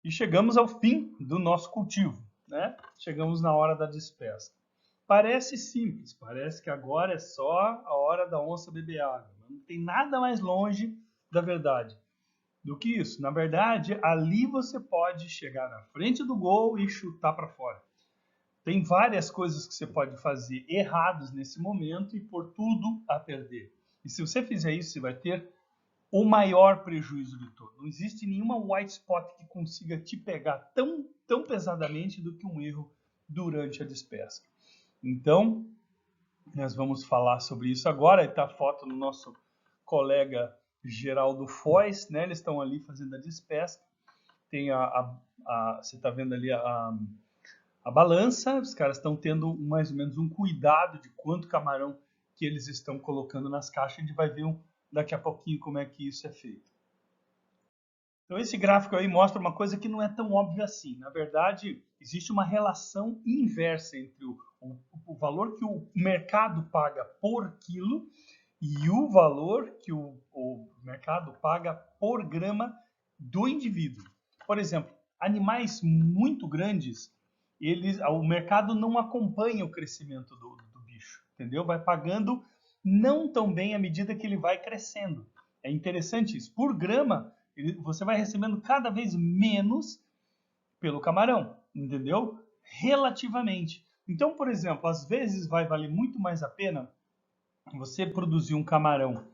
E chegamos ao fim do nosso cultivo, né? Chegamos na hora da despesca. Parece simples, parece que agora é só a hora da onça beber água. Não tem nada mais longe da verdade do que isso. Na verdade, ali você pode chegar na frente do gol e chutar para fora. Tem várias coisas que você pode fazer errados nesse momento e pôr tudo a perder. E se você fizer isso, você vai ter o maior prejuízo de todo. Não existe nenhuma white spot que consiga te pegar tão pesadamente do que um erro durante a despesca. Então, nós vamos falar sobre isso agora. Está a foto do nosso colega Geraldo Foz, né? Eles estão ali fazendo a despesca. Tem você está vendo ali a balança. Os caras estão tendo mais ou menos um cuidado de quanto camarão que eles estão colocando nas caixas. A gente vai ver daqui a pouquinho como é que isso é feito. Então esse gráfico aí mostra uma coisa que não é tão óbvia assim. Na verdade, existe uma relação inversa entre o valor que o mercado paga por quilo e o valor que o mercado paga por grama do indivíduo. Por exemplo, animais muito grandes, o mercado não acompanha o crescimento do bicho, entendeu? Vai pagando não tão bem à medida que ele vai crescendo. É interessante isso. Por grama, você vai recebendo cada vez menos pelo camarão, entendeu? Relativamente. Então, por exemplo, às vezes vai valer muito mais a pena você produzir um camarão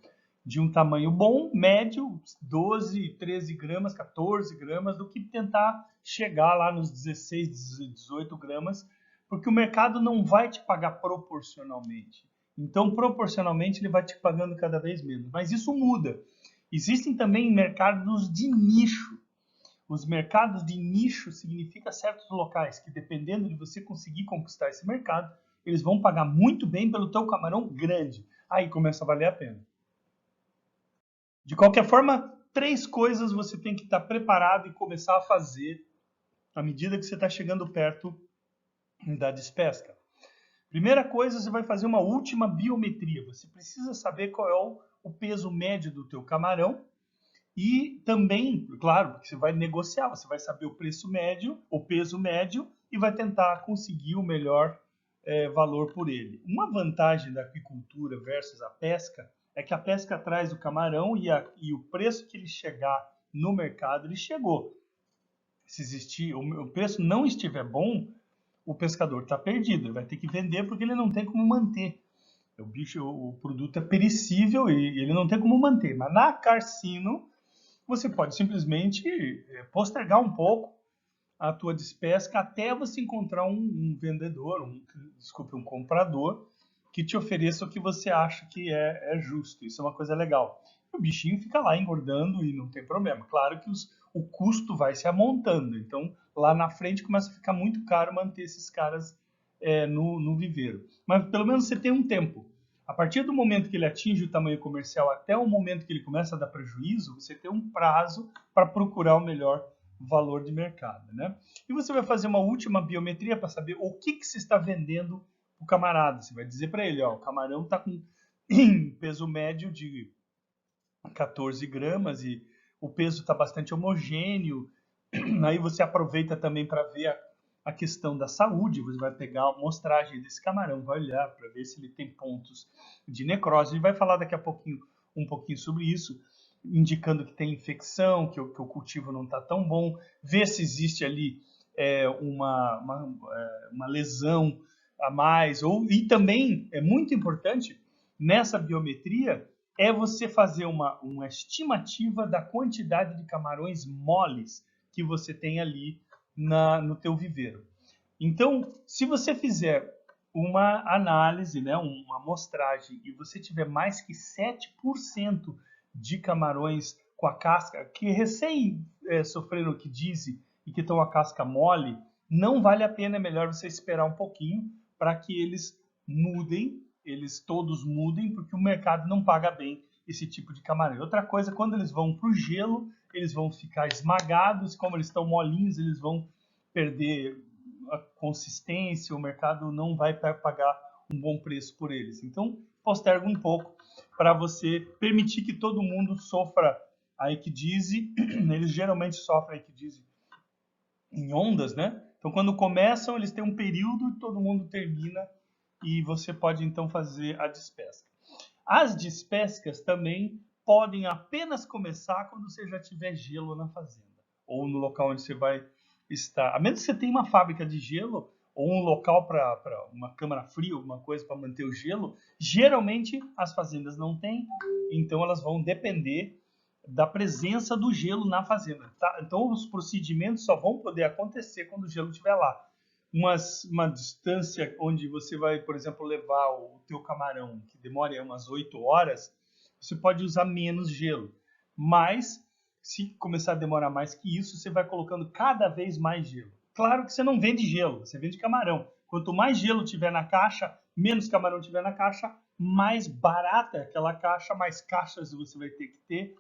de um tamanho bom, médio, 12, 13 gramas, 14 gramas, do que tentar chegar lá nos 16, 18 gramas, porque o mercado não vai te pagar proporcionalmente. Então, proporcionalmente, ele vai te pagando cada vez menos. Mas isso muda. Existem também mercados de nicho. Os mercados de nicho significa certos locais que, dependendo de você conseguir conquistar esse mercado, eles vão pagar muito bem pelo teu camarão grande. Aí começa a valer a pena. De qualquer forma, 3 coisas você tem que estar preparado e começar a fazer à medida que você está chegando perto da despesca. Primeira coisa, você vai fazer uma última biometria. Você precisa saber qual é o peso médio do teu camarão e também, claro, porque você vai negociar, você vai saber o preço médio, o peso médio e vai tentar conseguir o melhor valor por ele. Uma vantagem da aquicultura versus a pesca é que a pesca traz o camarão e o preço que ele chegar no mercado, ele chegou. Se existir, o preço não estiver bom, o pescador está perdido, ele vai ter que vender porque ele não tem como manter. O produto é perecível e ele não tem como manter. Mas na Carcino, você pode simplesmente postergar um pouco a tua despesca até você encontrar um vendedor, um comprador que te ofereça o que você acha que é justo. Isso é uma coisa legal. O bichinho fica lá engordando e não tem problema. Claro que o custo vai se amontando. Então, lá na frente começa a ficar muito caro manter esses caras no viveiro. Mas pelo menos você tem um tempo. A partir do momento que ele atinge o tamanho comercial até o momento que ele começa a dar prejuízo, você tem um prazo para procurar o melhor valor de mercado, né? E você vai fazer uma última biometria para saber o que se está vendendo o camarada. Você vai dizer para ele, ó, o camarão está com peso médio de 14 gramas e o peso está bastante homogêneo. Aí você aproveita também para ver a questão da saúde. Você vai pegar a amostragem desse camarão, vai olhar para ver se ele tem pontos de necrose. A gente vai falar daqui a pouquinho um pouquinho sobre isso, indicando que tem infecção, que o cultivo não está tão bom, ver se existe ali uma lesão a mais, e também é muito importante nessa biometria é você fazer uma estimativa da quantidade de camarões moles que você tem ali no teu viveiro. Então, se você fizer uma análise, né, uma amostragem, e você tiver mais que 7% de camarões com a casca, que recém sofreram quidise e que estão com a casca mole, não vale a pena, é melhor você esperar um pouquinho para que eles mudem, eles todos mudem, porque o mercado não paga bem esse tipo de camarão. Outra coisa, quando eles vão para o gelo, eles vão ficar esmagados, como eles estão molinhos, eles vão perder a consistência, o mercado não vai pagar um bom preço por eles. Então, posterga um pouco para você permitir que todo mundo sofra a equidise. Eles geralmente sofrem a equidise em ondas, né? Então, quando começam, eles têm um período e todo mundo termina e você pode, então, fazer a despesca. As despescas também podem apenas começar quando você já tiver gelo na fazenda ou no local onde você vai estar. A menos que você tenha uma fábrica de gelo ou um local para uma câmara fria, alguma coisa para manter o gelo, geralmente as fazendas não têm, então elas vão depender da presença do gelo na fazenda. Tá? Então os procedimentos só vão poder acontecer quando o gelo estiver lá. Uma distância onde você vai, por exemplo, levar o teu camarão, que demora umas 8 horas, você pode usar menos gelo. Mas, se começar a demorar mais que isso, você vai colocando cada vez mais gelo. Claro que você não vende gelo, você vende camarão. Quanto mais gelo tiver na caixa, menos camarão tiver na caixa, mais barata é aquela caixa, mais caixas você vai ter que ter.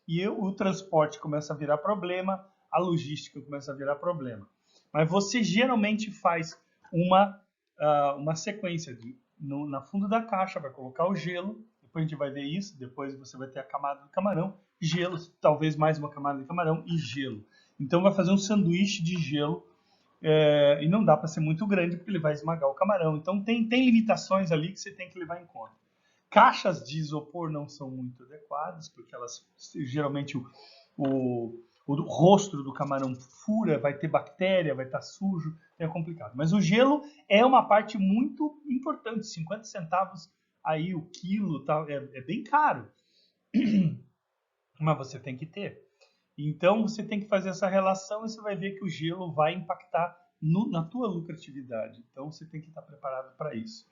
E o transporte começa a virar problema, a logística começa a virar problema. Mas você geralmente faz uma sequência na fundo da caixa, vai colocar o gelo, depois a gente vai ver isso, depois você vai ter a camada do camarão, gelo, talvez mais uma camada de camarão e gelo. Então vai fazer um sanduíche de gelo e não dá para ser muito grande porque ele vai esmagar o camarão. Então tem limitações ali que você tem que levar em conta. Caixas de isopor não são muito adequadas, porque elas geralmente o rosto do camarão fura, vai ter bactéria, vai estar sujo, é complicado. Mas o gelo é uma parte muito importante, 50 centavos aí o quilo, tá, é bem caro, mas você tem que ter. Então você tem que fazer essa relação e você vai ver que o gelo vai impactar na tua lucratividade. Então você tem que estar preparado para isso.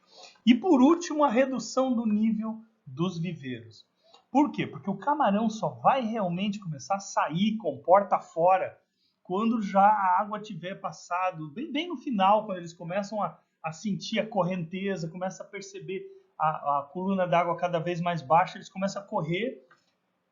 E por último, a redução do nível dos viveiros. Por quê? Porque o camarão só vai realmente começar a sair com porta fora quando já a água tiver passado, bem no final, quando eles começam a sentir a correnteza, começam a perceber a coluna d'água cada vez mais baixa, eles começam a correr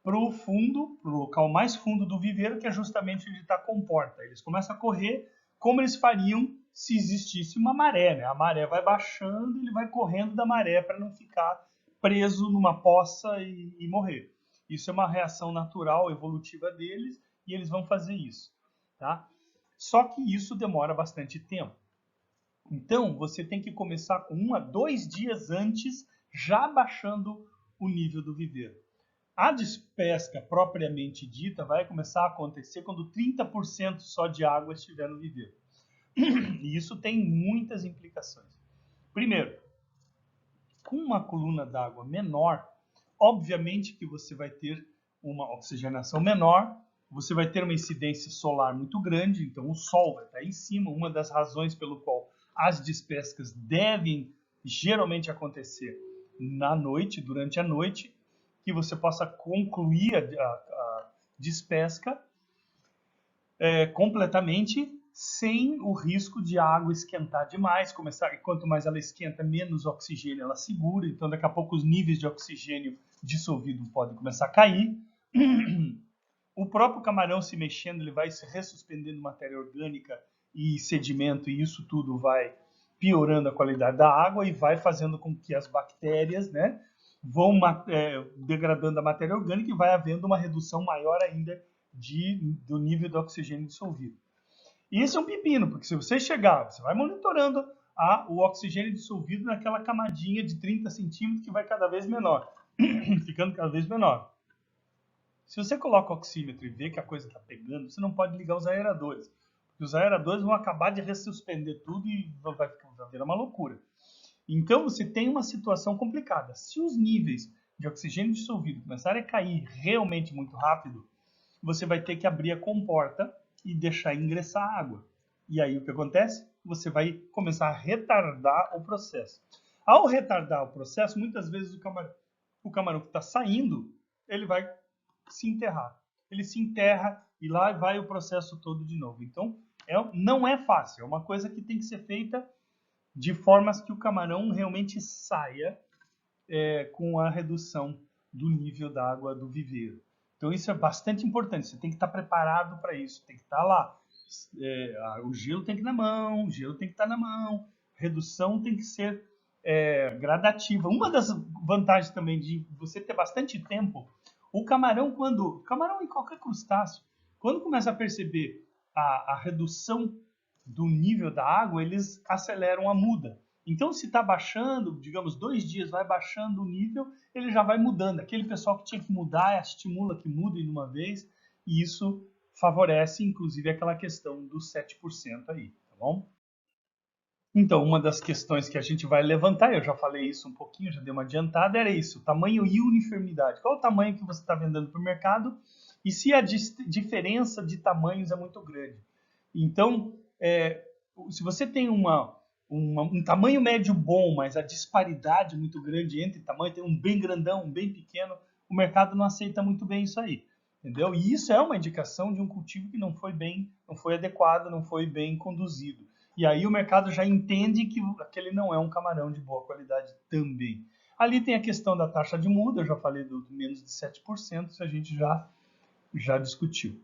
para o fundo, para o local mais fundo do viveiro, que é justamente onde está a comporta. Eles começam a correr como eles fariam se existisse uma maré, né? A maré vai baixando, ele vai correndo da maré para não ficar preso numa poça e morrer. Isso é uma reação natural, evolutiva deles, e eles vão fazer isso, tá? Só que isso demora bastante tempo. Então, você tem que começar com 1 a 2 dias antes, já baixando o nível do viveiro. A despesca propriamente dita vai começar a acontecer quando 30% só de água estiver no viveiro. E isso tem muitas implicações. Primeiro, com uma coluna d'água menor, obviamente que você vai ter uma oxigenação menor, você vai ter uma incidência solar muito grande, então o sol vai estar em cima, uma das razões pelo qual as despescas devem geralmente acontecer na noite, durante a noite, que você possa concluir a despesca completamente sem o risco de a água esquentar demais, e quanto mais ela esquenta, menos oxigênio ela segura, então daqui a pouco os níveis de oxigênio dissolvido podem começar a cair. O próprio camarão se mexendo, ele vai se ressuspendendo matéria orgânica e sedimento, e isso tudo vai piorando a qualidade da água e vai fazendo com que as bactérias, né, vão degradando a matéria orgânica e vai havendo uma redução maior ainda do nível de oxigênio dissolvido. E isso é um pepino, porque se você chegar, você vai monitorando o oxigênio dissolvido naquela camadinha de 30 centímetros que vai cada vez menor, ficando cada vez menor. Se você coloca o oxímetro e vê que a coisa está pegando, você não pode ligar os aeradores. Porque os aeradores vão acabar de ressuspender tudo e vai virar uma loucura. Então você tem uma situação complicada. Se os níveis de oxigênio dissolvido começarem a cair realmente muito rápido, você vai ter que abrir a comporta e deixar ingressar água. E aí o que acontece? Você vai começar a retardar o processo. Ao retardar o processo, muitas vezes o camarão que está saindo, ele vai se enterrar. Ele se enterra e lá vai o processo todo de novo. Então, não é fácil. É uma coisa que tem que ser feita de formas que o camarão realmente saia com a redução do nível da água do viveiro. Então isso é bastante importante, você tem que estar preparado para isso, tem que estar lá. O gelo tem que ir na mão, o gelo tem que estar na mão, a redução tem que ser gradativa. Uma das vantagens também de você ter bastante tempo, o camarão e qualquer crustáceo, quando começa a perceber a redução do nível da água, eles aceleram a muda. Então, se está baixando, digamos, 2 dias, vai baixando o nível, ele já vai mudando. Aquele pessoal que tinha que mudar, estimula que mude de uma vez, e isso favorece, inclusive, aquela questão dos 7% aí, tá bom? Então, uma das questões que a gente vai levantar, eu já falei isso um pouquinho, já dei uma adiantada, era isso, tamanho e uniformidade. Qual o tamanho que você está vendendo para o mercado e se a diferença de tamanhos é muito grande. Então, se você tem um tamanho médio bom, mas a disparidade é muito grande entre tamanho, tem um bem grandão, um bem pequeno, o mercado não aceita muito bem isso aí. Entendeu? E isso é uma indicação de um cultivo que não foi adequado, não foi bem conduzido. E aí o mercado já entende que aquele não é um camarão de boa qualidade também. Ali tem a questão da taxa de muda, eu já falei do menos de 7%, isso a gente já discutiu.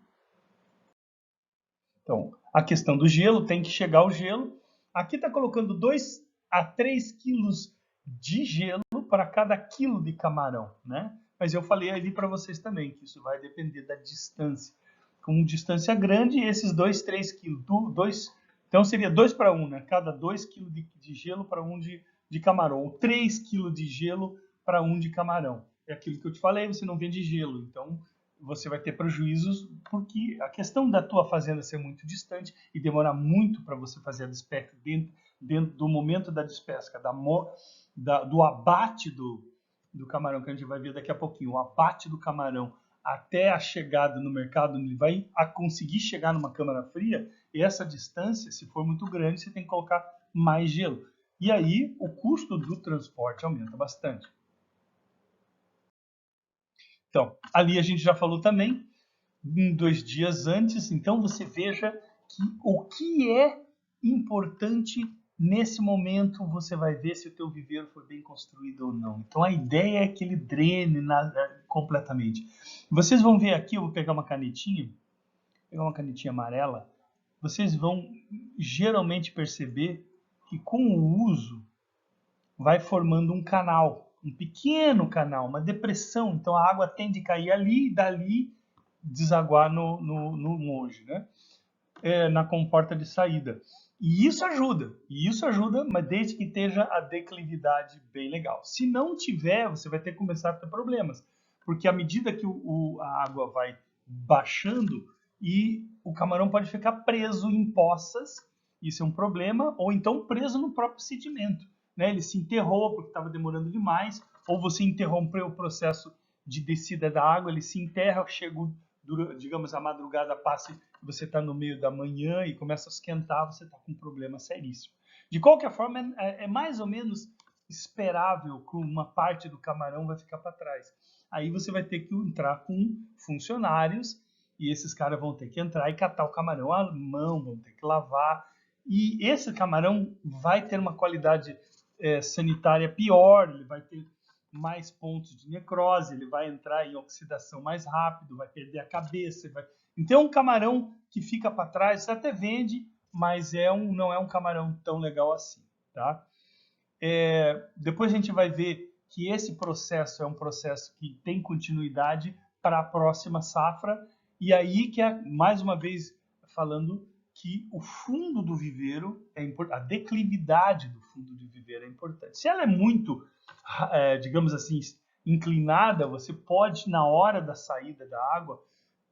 Então, a questão do gelo, tem que chegar o gelo. Aqui está colocando 2 a 3 quilos de gelo para cada quilo de camarão, né? Mas eu falei ali para vocês também que isso vai depender da distância. Com distância grande, esses 2, 3 quilos, então seria 2 para 1, né? Cada 2 quilos de gelo para 1 de camarão, ou 3 quilos de gelo para 1 de camarão. É aquilo que eu te falei, você não vende gelo, então você vai ter prejuízos porque a questão da tua fazenda ser muito distante e demorar muito para você fazer a despesca dentro do momento da despesca, do abate do camarão, que a gente vai ver daqui a pouquinho, o abate do camarão até a chegada no mercado, ele vai conseguir chegar numa câmara fria, e essa distância, se for muito grande, você tem que colocar mais gelo. E aí o custo do transporte aumenta bastante. Então, ali a gente já falou também, 2 dias antes, então você veja que o que é importante nesse momento, você vai ver se o teu viveiro foi bem construído ou não. Então a ideia é que ele drene completamente. Vocês vão ver aqui, eu vou pegar uma canetinha amarela, vocês vão geralmente perceber que com o uso vai formando um canal, um pequeno canal, uma depressão, então a água tende a cair ali e dali desaguar no monge, né? Na comporta de saída. E isso ajuda, mas desde que esteja a declividade bem legal. Se não tiver, você vai ter que começar a ter problemas, porque à medida que a água vai baixando, e o camarão pode ficar preso em poças, isso é um problema, ou então preso no próprio sedimento, né? Ele se enterrou porque estava demorando demais, ou você interrompeu o processo de descida da água, ele se enterra, chega, digamos, a madrugada passa, você está no meio da manhã e começa a esquentar, você está com um problema seríssimo. De qualquer forma, é mais ou menos esperável que uma parte do camarão vai ficar para trás. Aí você vai ter que entrar com funcionários e esses caras vão ter que entrar e catar o camarão à mão, vão ter que lavar. E esse camarão vai ter uma qualidade sanitária pior, ele vai ter mais pontos de necrose, ele vai entrar em oxidação mais rápido, vai perder a cabeça. Então, um camarão que fica para trás, você até vende, mas não é um camarão tão legal assim. Tá? Depois a gente vai ver que esse processo é um processo que tem continuidade para a próxima safra, e aí que mais uma vez falando que o fundo do viveiro é importante, a declividade do fundo do viveiro é importante. Se ela é muito, digamos assim, inclinada, você pode, na hora da saída da água,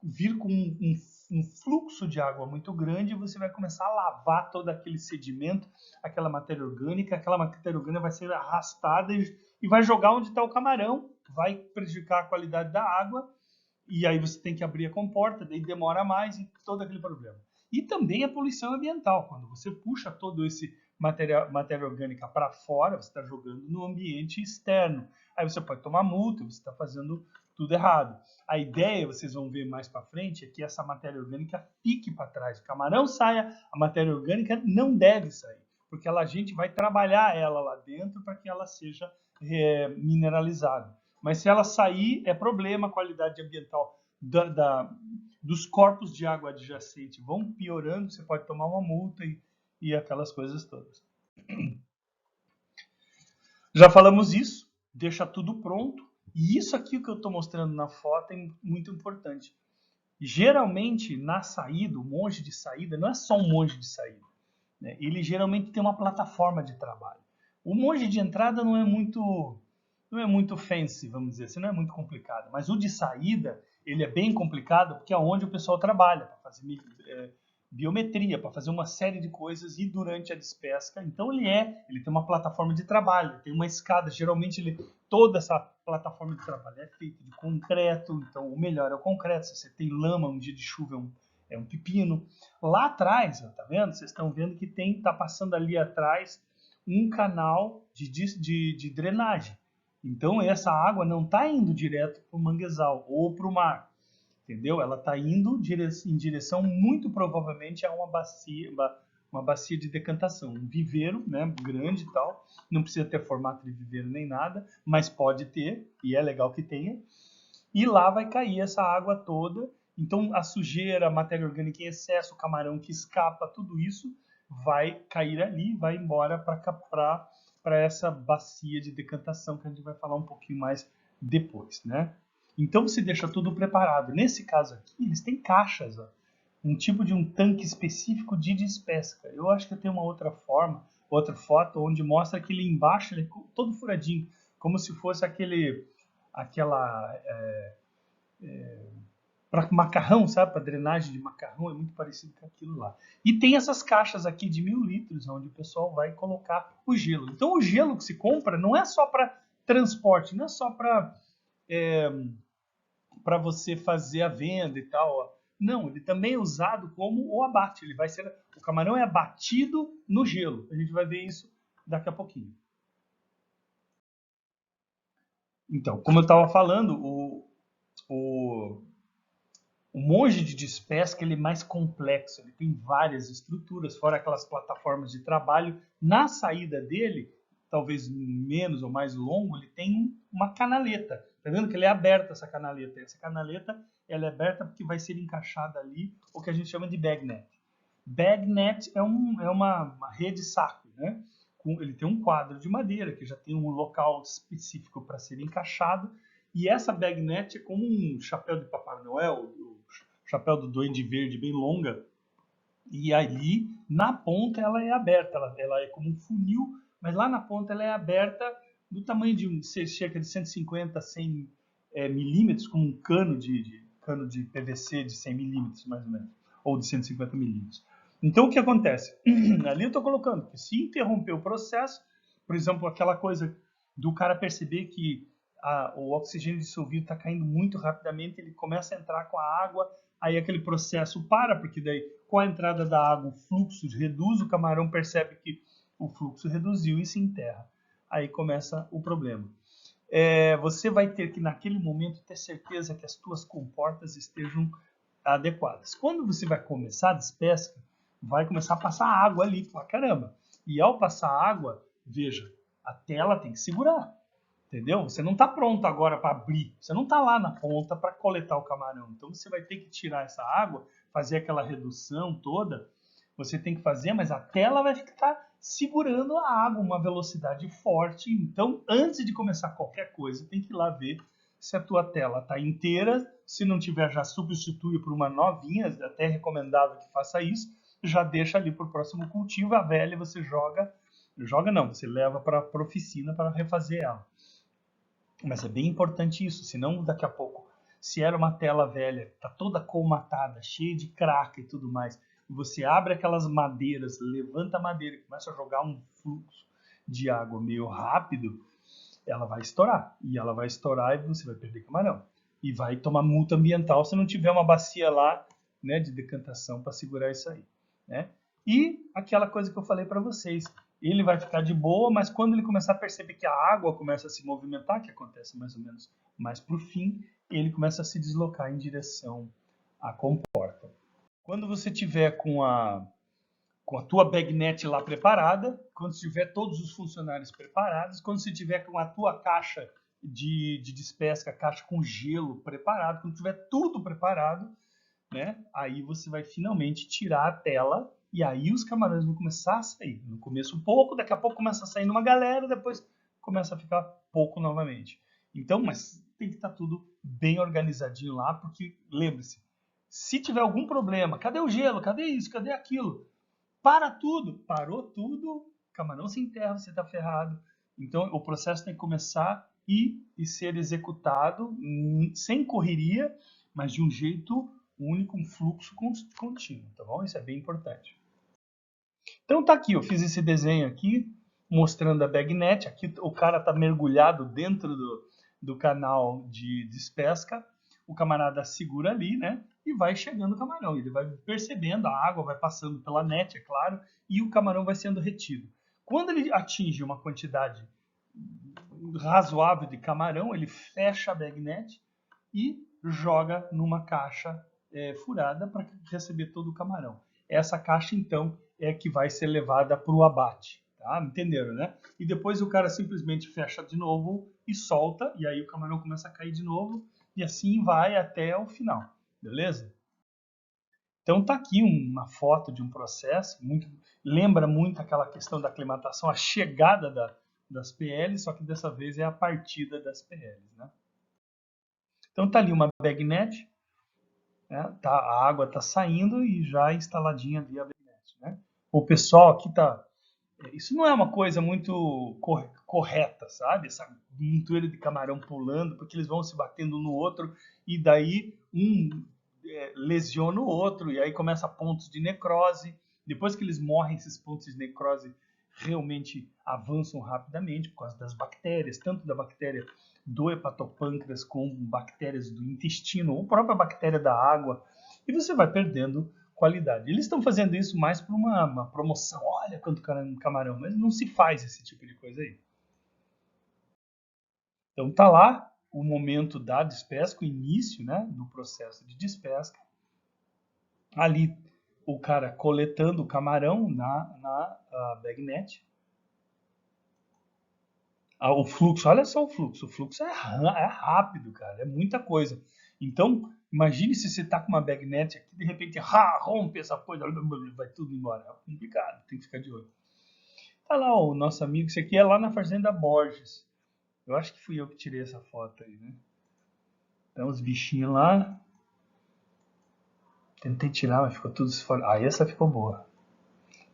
vir com um fluxo de água muito grande e você vai começar a lavar todo aquele sedimento, aquela matéria orgânica vai ser arrastada e vai jogar onde está o camarão, vai prejudicar a qualidade da água, e aí você tem que abrir a comporta, daí demora mais e todo aquele problema. E também a poluição ambiental, quando você puxa todo esse matéria orgânica para fora, você está jogando no ambiente externo. Aí você pode tomar multa, você está fazendo tudo errado. A ideia, vocês vão ver mais para frente, é que essa matéria orgânica fique para trás. O camarão saia, a matéria orgânica não deve sair, porque a gente vai trabalhar ela lá dentro para que ela seja mineralizada. Mas se ela sair, é problema, a qualidade ambiental dos corpos de água adjacente vão piorando, você pode tomar uma multa e aquelas coisas todas. Já falamos isso, deixa tudo pronto. E isso aqui que eu estou mostrando na foto é muito importante. Geralmente, na saída, o monge de saída não é só um monge de saída, né? Ele geralmente tem uma plataforma de trabalho. O monge de entrada não é muito fancy, vamos dizer assim, não é muito complicado. Mas o de saída, ele é bem complicado porque é onde o pessoal trabalha, para fazer biometria, para fazer uma série de coisas e durante a despesca. Então ele tem uma plataforma de trabalho, tem uma escada. Geralmente toda essa plataforma de trabalho é feita de concreto, então o melhor é o concreto. Se você tem lama, um dia de chuva é um pepino. Lá atrás, tá vendo? Vocês estão vendo que tá passando ali atrás um canal de drenagem. Então essa água não está indo direto para o manguezal ou para o mar, entendeu? Ela está indo em direção muito provavelmente a uma bacia de decantação, um viveiro, né, grande e tal. Não precisa ter formato de viveiro nem nada, mas pode ter, e é legal que tenha. E lá vai cair essa água toda. Então a sujeira, a matéria orgânica em excesso, o camarão que escapa, tudo isso vai cair ali, vai embora para essa bacia de decantação que a gente vai falar um pouquinho mais depois, né? Então você deixa tudo preparado. Nesse caso aqui, eles têm caixas, ó, um tipo de um tanque específico de despesca. Eu acho que eu tenho uma outra foto, onde mostra que ele embaixo ele é todo furadinho, como se fosse aquela para macarrão, sabe? Para drenagem de macarrão, é muito parecido com aquilo lá. E tem essas caixas aqui de 1000 litros, onde o pessoal vai colocar o gelo. Então o gelo que se compra não é só para transporte, não é só para você fazer a venda e tal. Ó. Não, ele também é usado como o abate. O camarão é abatido no gelo. A gente vai ver isso daqui a pouquinho. Então, como eu estava falando, o monge de despesca ele é mais complexo, ele tem várias estruturas, fora aquelas plataformas de trabalho. Na saída dele, talvez menos ou mais longo, ele tem uma canaleta. Tá vendo que ele é aberta essa canaleta? Essa canaleta ela é aberta porque vai ser encaixada ali o que a gente chama de bagnet. Bagnet é uma rede saco, né? Ele tem um quadro de madeira que já tem um local específico para ser encaixado. E essa bagnet é como um chapéu de Papai Noel, o chapéu do Duende Verde bem longa. E ali, na ponta, ela é aberta. Ela é como um funil, mas lá na ponta ela é aberta do tamanho de cerca de 150 a 100 milímetros, como um cano de PVC de 100 milímetros, mais ou menos, ou de 150 milímetros. Então, o que acontece? Ali eu estou colocando que se interromper o processo, por exemplo, aquela coisa do cara perceber que o oxigênio dissolvido está caindo muito rapidamente, ele começa a entrar com a água, aí aquele processo para, porque daí com a entrada da água o fluxo reduz, o camarão percebe que o fluxo reduziu e se enterra. Aí começa o problema. Você vai ter que naquele momento ter certeza que as tuas comportas estejam adequadas. Quando você vai começar a despesca, vai começar a passar água ali pra caramba. E ao passar água, veja, a tela tem que segurar. Entendeu? Você não está pronto agora para abrir. Você não está lá na ponta para coletar o camarão. Então você vai ter que tirar essa água, fazer aquela redução toda. Você tem que fazer, mas a tela vai ficar segurando a água, uma velocidade forte. Então, antes de começar qualquer coisa, tem que ir lá ver se a tua tela está inteira. Se não tiver, já substitui por uma novinha. É até recomendável que faça isso. Já deixa ali para o próximo cultivo. A velha você joga não, você leva para a oficina para refazer ela. Mas é bem importante isso, senão daqui a pouco, se era uma tela velha, tá toda colmatada, cheia de craca e tudo mais, e você abre aquelas madeiras, levanta a madeira e começa a jogar um fluxo de água meio rápido, ela vai estourar. E ela vai estourar e você vai perder camarão. E vai tomar multa ambiental se não tiver uma bacia lá, né, de decantação para segurar isso aí, né? E aquela coisa que eu falei para vocês, ele vai ficar de boa, mas quando ele começar a perceber que a água começa a se movimentar, que acontece mais ou menos mais para o fim, ele começa a se deslocar em direção à comporta. Quando você tiver com a tua bagnet lá preparada, quando você tiver todos os funcionários preparados, quando você tiver com a tua caixa de despesca, caixa com gelo preparado, quando tiver tudo preparado, né, aí você vai finalmente tirar a tela e aí os camarões vão começar a sair. No começo pouco, daqui a pouco começa a sair uma galera, depois começa a ficar pouco novamente. Então, mas tem que estar tudo bem organizadinho lá, porque lembre-se, Se tiver algum problema, cadê o gelo? Cadê isso? Cadê aquilo? Para tudo. Parou tudo, camarão se enterra, você está ferrado. Então, o processo tem que começar e ser executado sem correria, mas de um jeito único, um fluxo contínuo, tá bom? Isso é bem importante. Então tá aqui, eu fiz esse desenho aqui, mostrando a bagnet. Aqui o cara está mergulhado dentro do canal de despesca. O camarada segura ali, né? E vai chegando o camarão. Ele vai percebendo, a água vai passando pela net, é claro, e o camarão vai sendo retido. Quando ele atinge uma quantidade razoável de camarão, ele fecha a bagnet e joga numa caixa furada para receber todo o camarão. Essa caixa, então, é que vai ser levada para o abate. Tá? Entenderam, né? E depois o cara simplesmente fecha de novo e solta, e aí o camarão começa a cair de novo, e assim vai até o final. Beleza? Então tá aqui uma foto de um processo, lembra muito aquela questão da aclimatação, a chegada das PLs, só que dessa vez é a partida das PLs. Né? Então tá ali uma bagnet, né? Tá, a água está saindo e já instaladinha ali a bagnet. Né? O pessoal aqui tá... Isso não é uma coisa muito correta, sabe? Essa montoeira de camarão pulando, porque eles vão se batendo no outro e daí lesiona o outro, e aí começa pontos de necrose. Depois que eles morrem, esses pontos de necrose realmente avançam rapidamente por causa das bactérias, tanto da bactéria do hepatopâncreas como bactérias do intestino, ou própria bactéria da água, e você vai perdendo qualidade. Eles estão fazendo isso mais por uma promoção, olha quanto camarão, mas não se faz esse tipo de coisa aí. Então tá lá o momento da despesca, o início, né, do processo de despesca. Ali o cara coletando o camarão na bagnet. O fluxo, olha só o fluxo é rápido, cara, é muita coisa. Então, imagine se você está com uma bagnet aqui, de repente rompe essa coisa, vai tudo embora. É complicado, tem que ficar de olho. Tá lá o nosso amigo, isso aqui é lá na Fazenda Borges. Eu acho que fui eu que tirei essa foto aí, né? Então os bichinhos lá. Tentei tirar, mas ficou tudo esfolhado. Ah, essa ficou boa.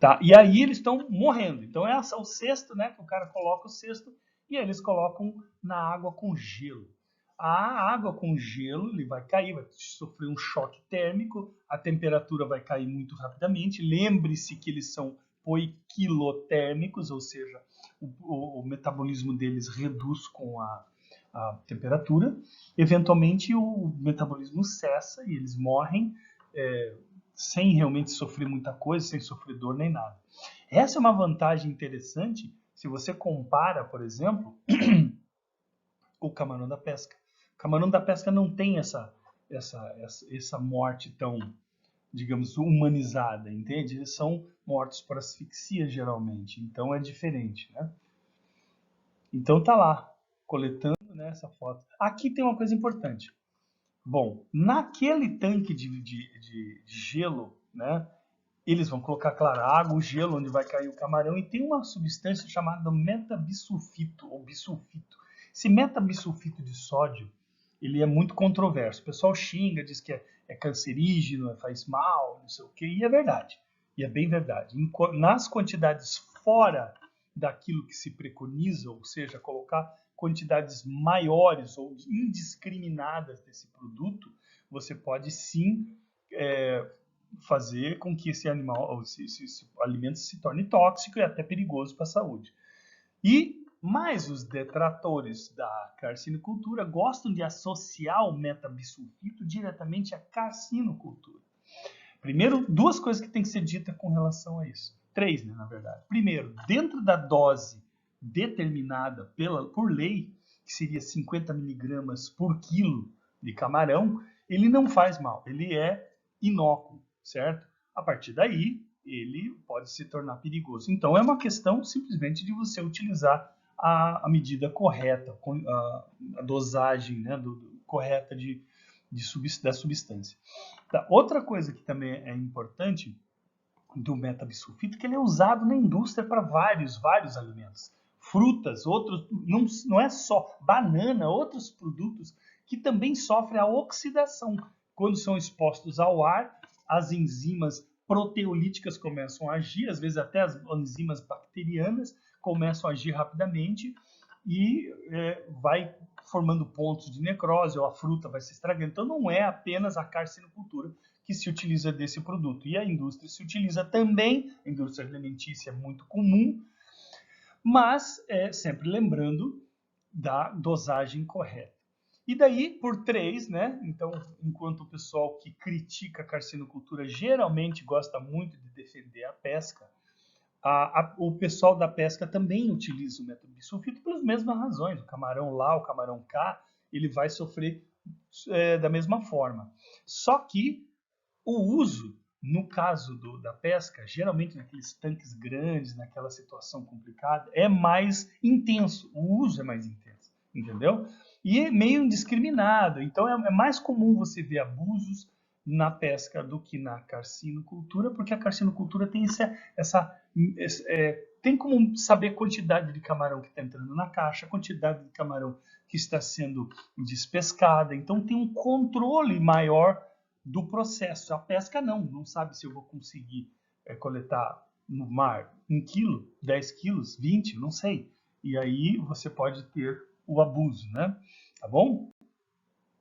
Tá, e aí eles estão morrendo. Então é o cesto, né? Que o cara coloca o cesto e aí eles colocam na água com gelo. A água com gelo, ele vai cair, vai sofrer um choque térmico, a temperatura vai cair muito rapidamente. Lembre-se que eles são poiquilotérmicos, ou seja, o metabolismo deles reduz com a temperatura. Eventualmente o metabolismo cessa e eles morrem sem realmente sofrer muita coisa, sem sofrer dor nem nada. Essa é uma vantagem interessante se você compara, por exemplo, o camarão da pesca. O camarão da pesca não tem essa morte tão, digamos, humanizada, entende? Eles são mortos por asfixia, geralmente. Então é diferente, né? Então tá lá, coletando, né, essa foto. Aqui tem uma coisa importante. Bom, naquele tanque de gelo, né, eles vão colocar, claro, água, o gelo, onde vai cair o camarão, e tem uma substância chamada metabisulfito, ou bisulfito. Esse metabisulfito de sódio, ele é muito controverso. O pessoal xinga, diz que é cancerígeno, faz mal, não sei o quê, e é verdade. E é bem verdade. Nas quantidades fora daquilo que se preconiza, ou seja, colocar quantidades maiores ou indiscriminadas desse produto, você pode sim fazer com que esse animal, esse alimento se torne tóxico e até perigoso para a saúde. Mas os detratores da carcinocultura gostam de associar o metabisulfito diretamente à carcinocultura. Primeiro, duas coisas que tem que ser ditas com relação a isso. Três, né, na verdade. Primeiro, dentro da dose determinada por lei, que seria 50 miligramas por quilo de camarão, ele não faz mal, ele é inócuo, certo? A partir daí, ele pode se tornar perigoso. Então, é uma questão simplesmente de você utilizar a medida correta, a dosagem, né, correta da substância. Tá. Outra coisa que também é importante do metabisulfito, que ele é usado na indústria para vários alimentos. Frutas, outros, não é só banana, outros produtos que também sofrem a oxidação. Quando são expostos ao ar, as enzimas proteolíticas começam a agir, às vezes até as enzimas bacterianas começam a agir rapidamente e vai formando pontos de necrose, ou a fruta vai se estragando. Então não é apenas a carcinocultura que se utiliza desse produto. E a indústria se utiliza também, a indústria alimentícia é muito comum, mas sempre lembrando da dosagem correta. E daí, por 3, né? Então, enquanto o pessoal que critica a carcinocultura geralmente gosta muito de defender a pesca, o pessoal da pesca também utiliza o método bisulfito pelas mesmas razões. O camarão lá, o camarão cá, ele vai sofrer da mesma forma. Só que o uso, no caso da pesca, geralmente naqueles tanques grandes, naquela situação complicada, é mais intenso. O uso é mais intenso, entendeu? E é meio indiscriminado. Então é mais comum você ver abusos na pesca do que na carcinocultura, porque a carcinocultura tem tem como saber a quantidade de camarão que está entrando na caixa, a quantidade de camarão que está sendo despescada. Então tem um controle maior do processo. A pesca não sabe se eu vou conseguir coletar no mar 1 quilo, 10 quilos, 20, não sei. E aí você pode ter o abuso, né? Tá bom?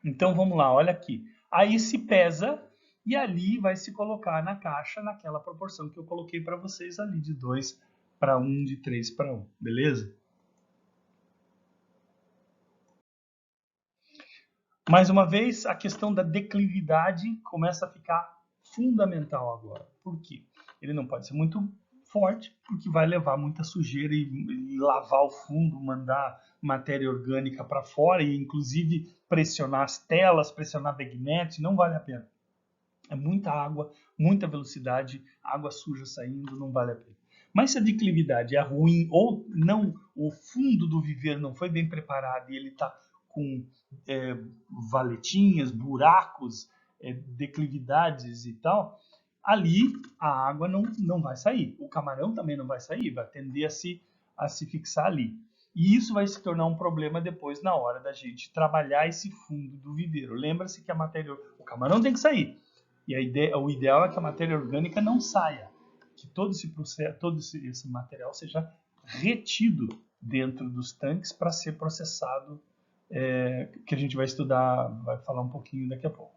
Então vamos lá, olha aqui. Aí se pesa e ali vai se colocar na caixa naquela proporção que eu coloquei para vocês ali, de 2 para 1, de 3 para 1, beleza? Mais uma vez, a questão da declividade começa a ficar fundamental agora. Por quê? Ele não pode ser muito forte, porque vai levar muita sujeira e lavar o fundo, mandar matéria orgânica para fora e inclusive pressionar as telas, pressionar bagnete, não vale a pena. É muita água, muita velocidade, água suja saindo, não vale a pena. Mas se a declividade é ruim ou não, o fundo do viveiro não foi bem preparado e ele está com valetinhas, buracos, declividades e tal, ali a água não vai sair. O camarão também não vai sair, vai tender a se fixar ali. E isso vai se tornar um problema depois na hora da gente trabalhar esse fundo do viveiro. Lembra-se que o camarão tem que sair. E o ideal é que a matéria orgânica não saia, que todo esse processo, esse material seja retido dentro dos tanques para ser processado, que a gente vai estudar, vai falar um pouquinho daqui a pouco.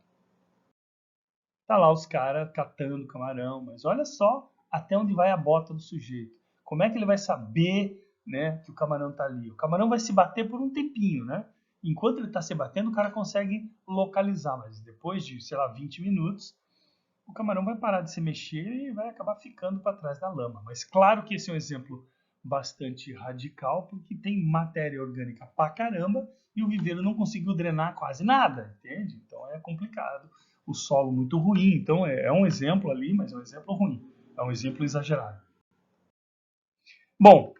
Tá lá os caras catando camarão, mas olha só até onde vai a bota do sujeito. Como é que ele vai saber, né, que o camarão tá ali? O camarão vai se bater por um tempinho, né? Enquanto ele está se batendo, o cara consegue localizar, mas depois de, sei lá, 20 minutos, o camarão vai parar de se mexer e vai acabar ficando para trás da lama. Mas claro que esse é um exemplo bastante radical, porque tem matéria orgânica pra caramba e o viveiro não conseguiu drenar quase nada, entende? Então é complicado, o solo muito ruim. Então é um exemplo ali, mas é um exemplo ruim, é um exemplo exagerado. Bom,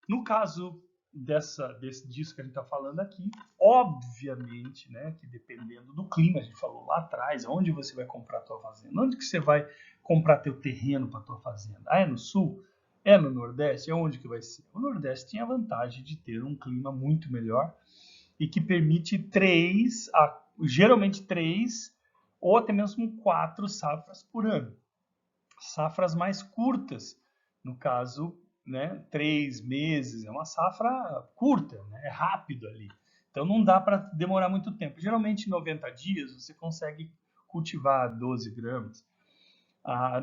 no caso disso que a gente está falando aqui, obviamente, né, que dependendo do clima, a gente falou lá atrás, onde você vai comprar a tua fazenda, onde que você vai comprar teu terreno para a tua fazenda? Ah, é no sul? É no Nordeste? É onde que vai ser? O Nordeste tem a vantagem de ter um clima muito melhor e que permite geralmente 3 ou até mesmo 4 safras por ano. Safras mais curtas, no caso, né, 3 meses, é uma safra curta, né, é rápido ali. Então não dá para demorar muito tempo. Geralmente em 90 dias você consegue cultivar 12 gramas.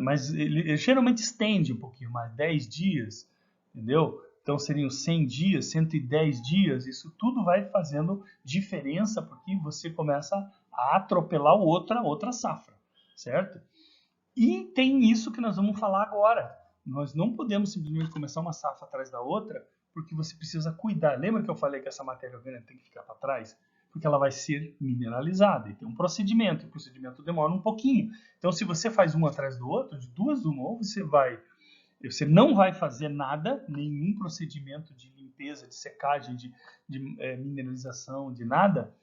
Mas ele geralmente estende um pouquinho mais, 10 dias, entendeu? Então seriam 100 dias, 110 dias, isso tudo vai fazendo diferença porque você começa a atropelar outra safra, certo? E tem isso que nós vamos falar agora. Nós não podemos simplesmente começar uma safra atrás da outra, porque você precisa cuidar. Lembra que eu falei que essa matéria orgânica tem que ficar para trás? Porque ela vai ser mineralizada e tem um procedimento. O procedimento demora um pouquinho. Então, se você faz um atrás do outro, de duas uma, ou você não vai fazer nada, nenhum procedimento de limpeza, de secagem, de mineralização, de nada,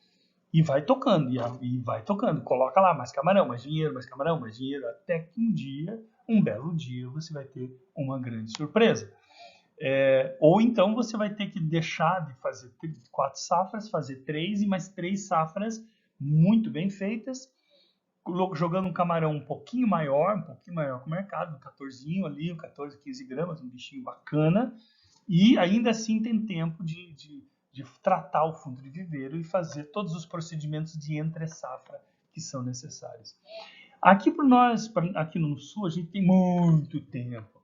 e vai tocando, e vai tocando. Coloca lá mais camarão, mais dinheiro, mais camarão, mais dinheiro, até que um belo dia, você vai ter uma grande surpresa. Ou então você vai ter que deixar de fazer 4 safras, fazer 3 e mais 3 safras muito bem feitas, jogando um camarão um pouquinho maior que o mercado, um 14 ali, um 14, 15 gramas, um bichinho bacana, e ainda assim tem tempo de tratar o fundo de viveiro e fazer todos os procedimentos de entre-safra que são necessários. Aqui por nós, aqui no sul, a gente tem muito tempo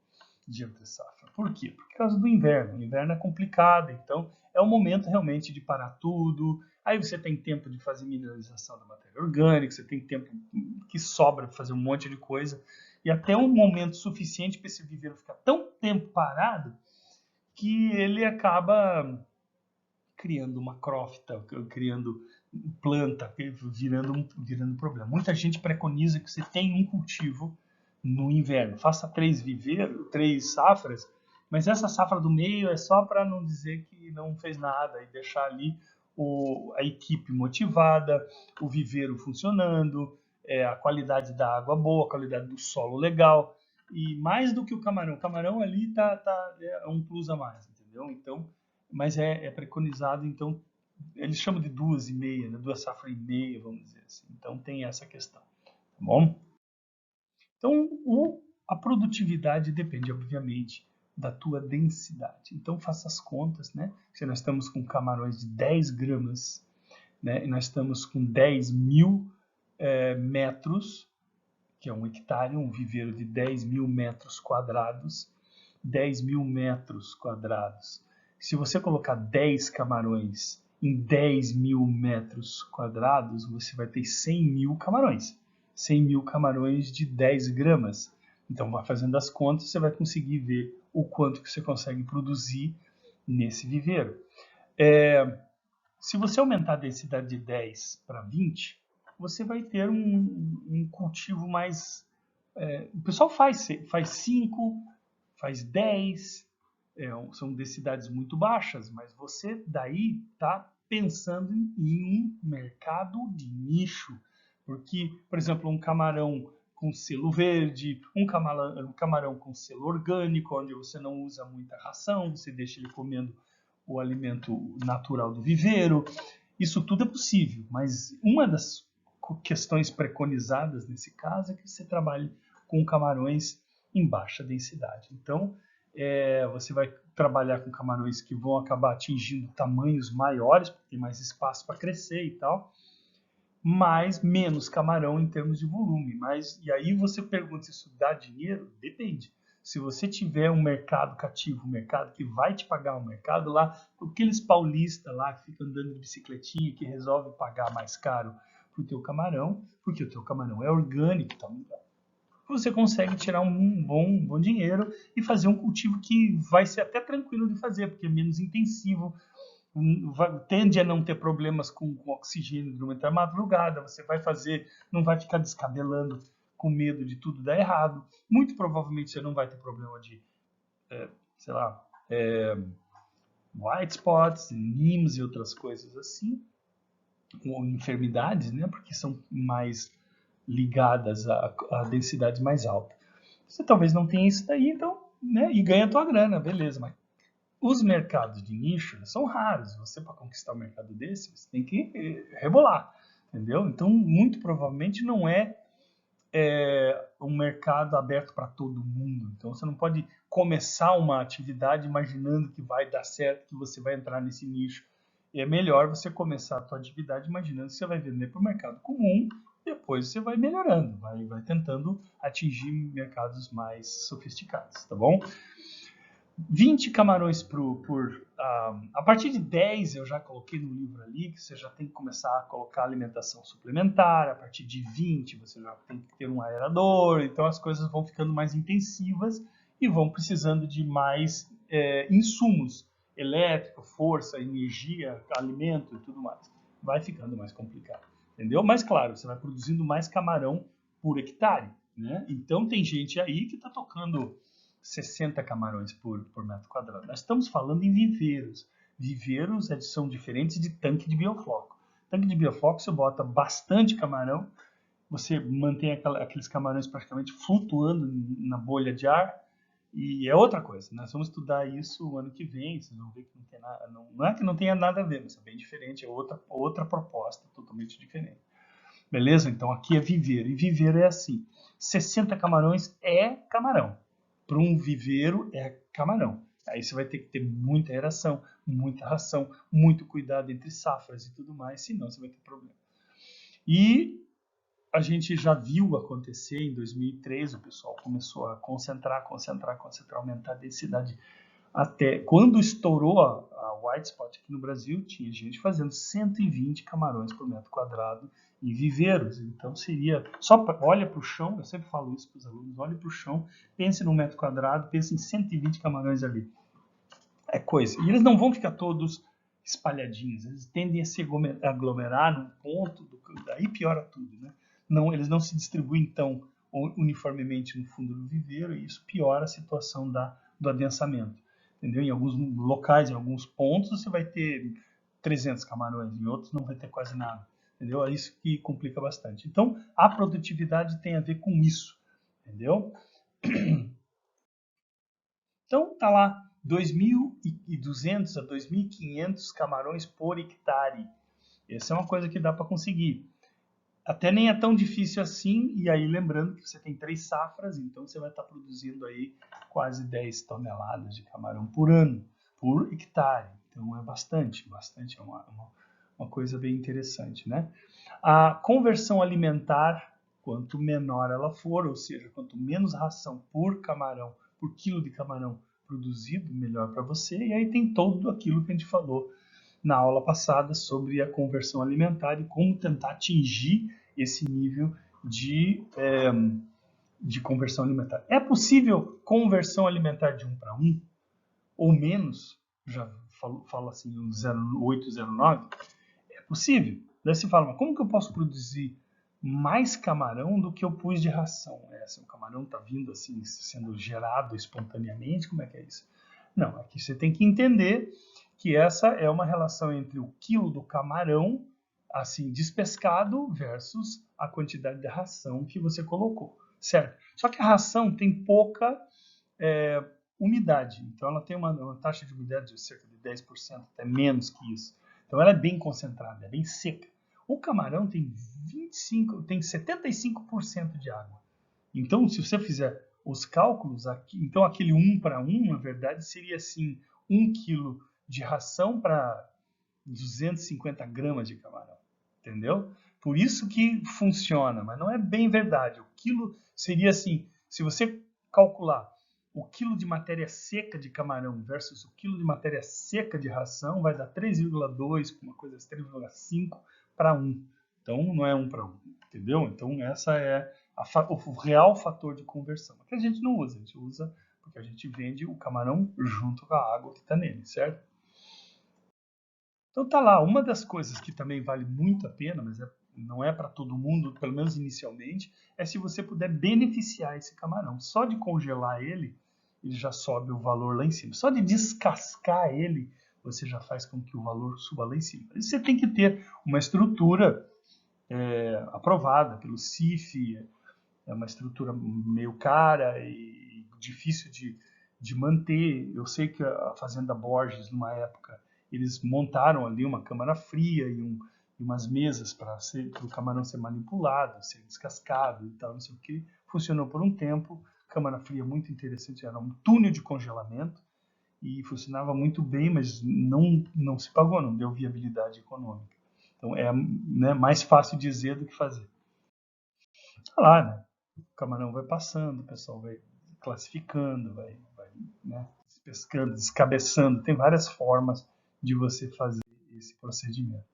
de entre-safra. Por quê? Por causa do inverno. O inverno é complicado, então é o momento realmente de parar tudo. Aí você tem tempo de fazer mineralização da matéria orgânica, você tem tempo que sobra para fazer um monte de coisa. E até um momento suficiente para esse viveiro ficar tão tempo parado que ele acaba criando uma crofta, criando planta, virando problema. Muita gente preconiza que você tenha um cultivo no inverno. Faça 3 viveiros, 3 safras, mas essa safra do meio é só para não dizer que não fez nada e deixar ali a equipe motivada, o viveiro funcionando, a qualidade da água boa, a qualidade do solo legal. E mais do que o camarão ali é um plus a mais, entendeu? Então, mas é preconizado, então eles chamam de 2,5, né? 2,5 safras, vamos dizer assim. Então tem essa questão, tá bom? Então a produtividade depende, obviamente, da tua densidade. Então faça as contas, né? Se nós estamos com camarões de 10 gramas, né? E nós estamos com 10.000 metros, que é um hectare, um viveiro de 10.000 metros quadrados, 10.000 metros quadrados. Se você colocar 10 camarões em 10.000 metros quadrados, você vai ter 100.000 camarões. 100.000 camarões de 10 gramas. Então, vai fazendo as contas, você vai conseguir ver o quanto que você consegue produzir nesse viveiro. Se você aumentar a densidade de 10 para 20, você vai ter um cultivo mais... o pessoal faz 5, faz 10, são densidades muito baixas, mas você daí está pensando em um mercado de nicho. Porque, por exemplo, um camarão com selo verde, um camarão com selo orgânico, onde você não usa muita ração, você deixa ele comendo o alimento natural do viveiro. Isso tudo é possível, mas uma das questões preconizadas nesse caso é que você trabalhe com camarões em baixa densidade. Então, você vai trabalhar com camarões que vão acabar atingindo tamanhos maiores, porque tem mais espaço para crescer e tal, mas menos camarão em termos de volume. E aí você pergunta se isso dá dinheiro? Depende. Se você tiver um mercado cativo, um mercado que vai te pagar, um mercado lá, aqueles paulistas lá que ficam andando de bicicletinha, que resolvem pagar mais caro para o teu camarão, porque o teu camarão é orgânico, então você consegue tirar um bom dinheiro e fazer um cultivo que vai ser até tranquilo de fazer, porque é menos intensivo, tende a não ter problemas com oxigênio durante a madrugada, você vai fazer, não vai ficar descabelando com medo de tudo dar errado. Muito provavelmente você não vai ter problema de, sei lá, white spots, NIMS e outras coisas assim, ou enfermidades, né, porque são mais ligadas a densidade mais alta. Você talvez não tenha isso daí, então, né, e ganha a tua grana, beleza, mas os mercados de nicho são raros. Você, para conquistar um mercado desse, você tem que rebolar, entendeu? Então, muito provavelmente não é um mercado aberto para todo mundo. Então, você não pode começar uma atividade imaginando que vai dar certo, que você vai entrar nesse nicho. E é melhor você começar a tua atividade imaginando que você vai vender para o mercado comum, depois você vai melhorando, vai tentando atingir mercados mais sofisticados, tá bom? 20 camarões a partir de 10 eu já coloquei no livro ali, que você já tem que começar a colocar alimentação suplementar, a partir de 20 você já tem que ter um aerador, então as coisas vão ficando mais intensivas e vão precisando de mais insumos, elétrico, força, energia, alimento e tudo mais. Vai ficando mais complicado, entendeu? Mas claro, você vai produzindo mais camarão por hectare, né? Então tem gente aí que está tocando 60 camarões por metro quadrado. Nós estamos falando em viveiros. Viveiros são diferentes de tanque de biofloco. Tanque de biofloco você bota bastante camarão, você mantém aqueles camarões praticamente flutuando na bolha de ar, e é outra coisa. Nós vamos estudar isso o ano que vem, vocês vão ver que não tem nada, não é que não tenha nada a ver, mas é bem diferente, é outra proposta totalmente diferente. Beleza? Então aqui é viveiro. E viveiro é assim. 60 camarões é camarão. Para um viveiro é camarão. Aí você vai ter que ter muita aeração, muita ração, muito cuidado entre safras e tudo mais, senão você vai ter problema. E a gente já viu acontecer em 2003, o pessoal começou a concentrar, aumentar a densidade. Até quando estourou a white spot aqui no Brasil, tinha gente fazendo 120 camarões por metro quadrado em viveiros. Então seria, olha para o chão, eu sempre falo isso para os alunos, olha para o chão, pense no metro quadrado, pense em 120 camarões ali. É coisa. E eles não vão ficar todos espalhadinhos, eles tendem a se aglomerar num ponto, daí piora tudo, né? Não, eles não se distribuem tão uniformemente no fundo do viveiro e isso piora a situação do adensamento. Entendeu? Em alguns locais, em alguns pontos, você vai ter 300 camarões, em outros não vai ter quase nada. Entendeu? É isso que complica bastante. Então, a produtividade tem a ver com isso. Entendeu? Então, tá lá, 2.200 a 2.500 camarões por hectare. Essa é uma coisa que dá para conseguir. Até nem é tão difícil assim, e aí lembrando que você tem 3 safras, então você vai estar produzindo aí quase 10 toneladas de camarão por ano, por hectare. Então é bastante, é uma coisa bem interessante, né? A conversão alimentar, quanto menor ela for, ou seja, quanto menos ração por camarão, por quilo de camarão produzido, melhor para você. E aí tem todo aquilo que a gente falou na aula passada sobre a conversão alimentar e como tentar atingir esse nível de conversão alimentar. É possível conversão alimentar de 1 para 1 ou menos? Já falo assim, um 0,809? É possível. Daí você fala, mas como que eu posso produzir mais camarão do que eu pus de ração? Se o camarão está vindo assim, sendo gerado espontaneamente, como é que é isso? Não, aqui você tem que entender que essa é uma relação entre o quilo do camarão, assim, despescado, versus a quantidade de ração que você colocou, certo? Só que a ração tem pouca umidade, então ela tem uma taxa de umidade de cerca de 10%, até menos que isso. Então ela é bem concentrada, é bem seca. O camarão tem 75% de água. Então, se você fizer os cálculos aqui, então aquele 1 para 1, na verdade, seria assim, 1 quilo de ração para 250 gramas de camarão, entendeu? Por isso que funciona, mas não é bem verdade. O quilo seria assim, se você calcular o quilo de matéria seca de camarão versus o quilo de matéria seca de ração, vai dar 3,2, uma coisa assim, 3,5 para 1. Então, não é 1 para 1, entendeu? Então, essa é o real fator de conversão. Que a gente não usa, a gente usa porque a gente vende o camarão junto com a água que está nele, certo? Então tá lá, uma das coisas que também vale muito a pena, mas não é para todo mundo, pelo menos inicialmente, é se você puder beneficiar esse camarão. Só de congelar ele já sobe o valor lá em cima. Só de descascar ele, você já faz com que o valor suba lá em cima. E você tem que ter uma estrutura aprovada pelo CIF, é uma estrutura meio cara e difícil de manter. Eu sei que a Fazenda Borges, numa época, eles montaram ali uma câmara fria e umas mesas para o camarão ser manipulado, ser descascado e tal, não sei o que. Funcionou por um tempo, câmara fria muito interessante, era um túnel de congelamento e funcionava muito bem, mas não se pagou, não deu viabilidade econômica. Então é, né, mais fácil dizer do que fazer. Tá lá, né? O camarão vai passando, o pessoal vai classificando, vai né, pescando, descabeçando. Tem várias formas de você fazer esse procedimento.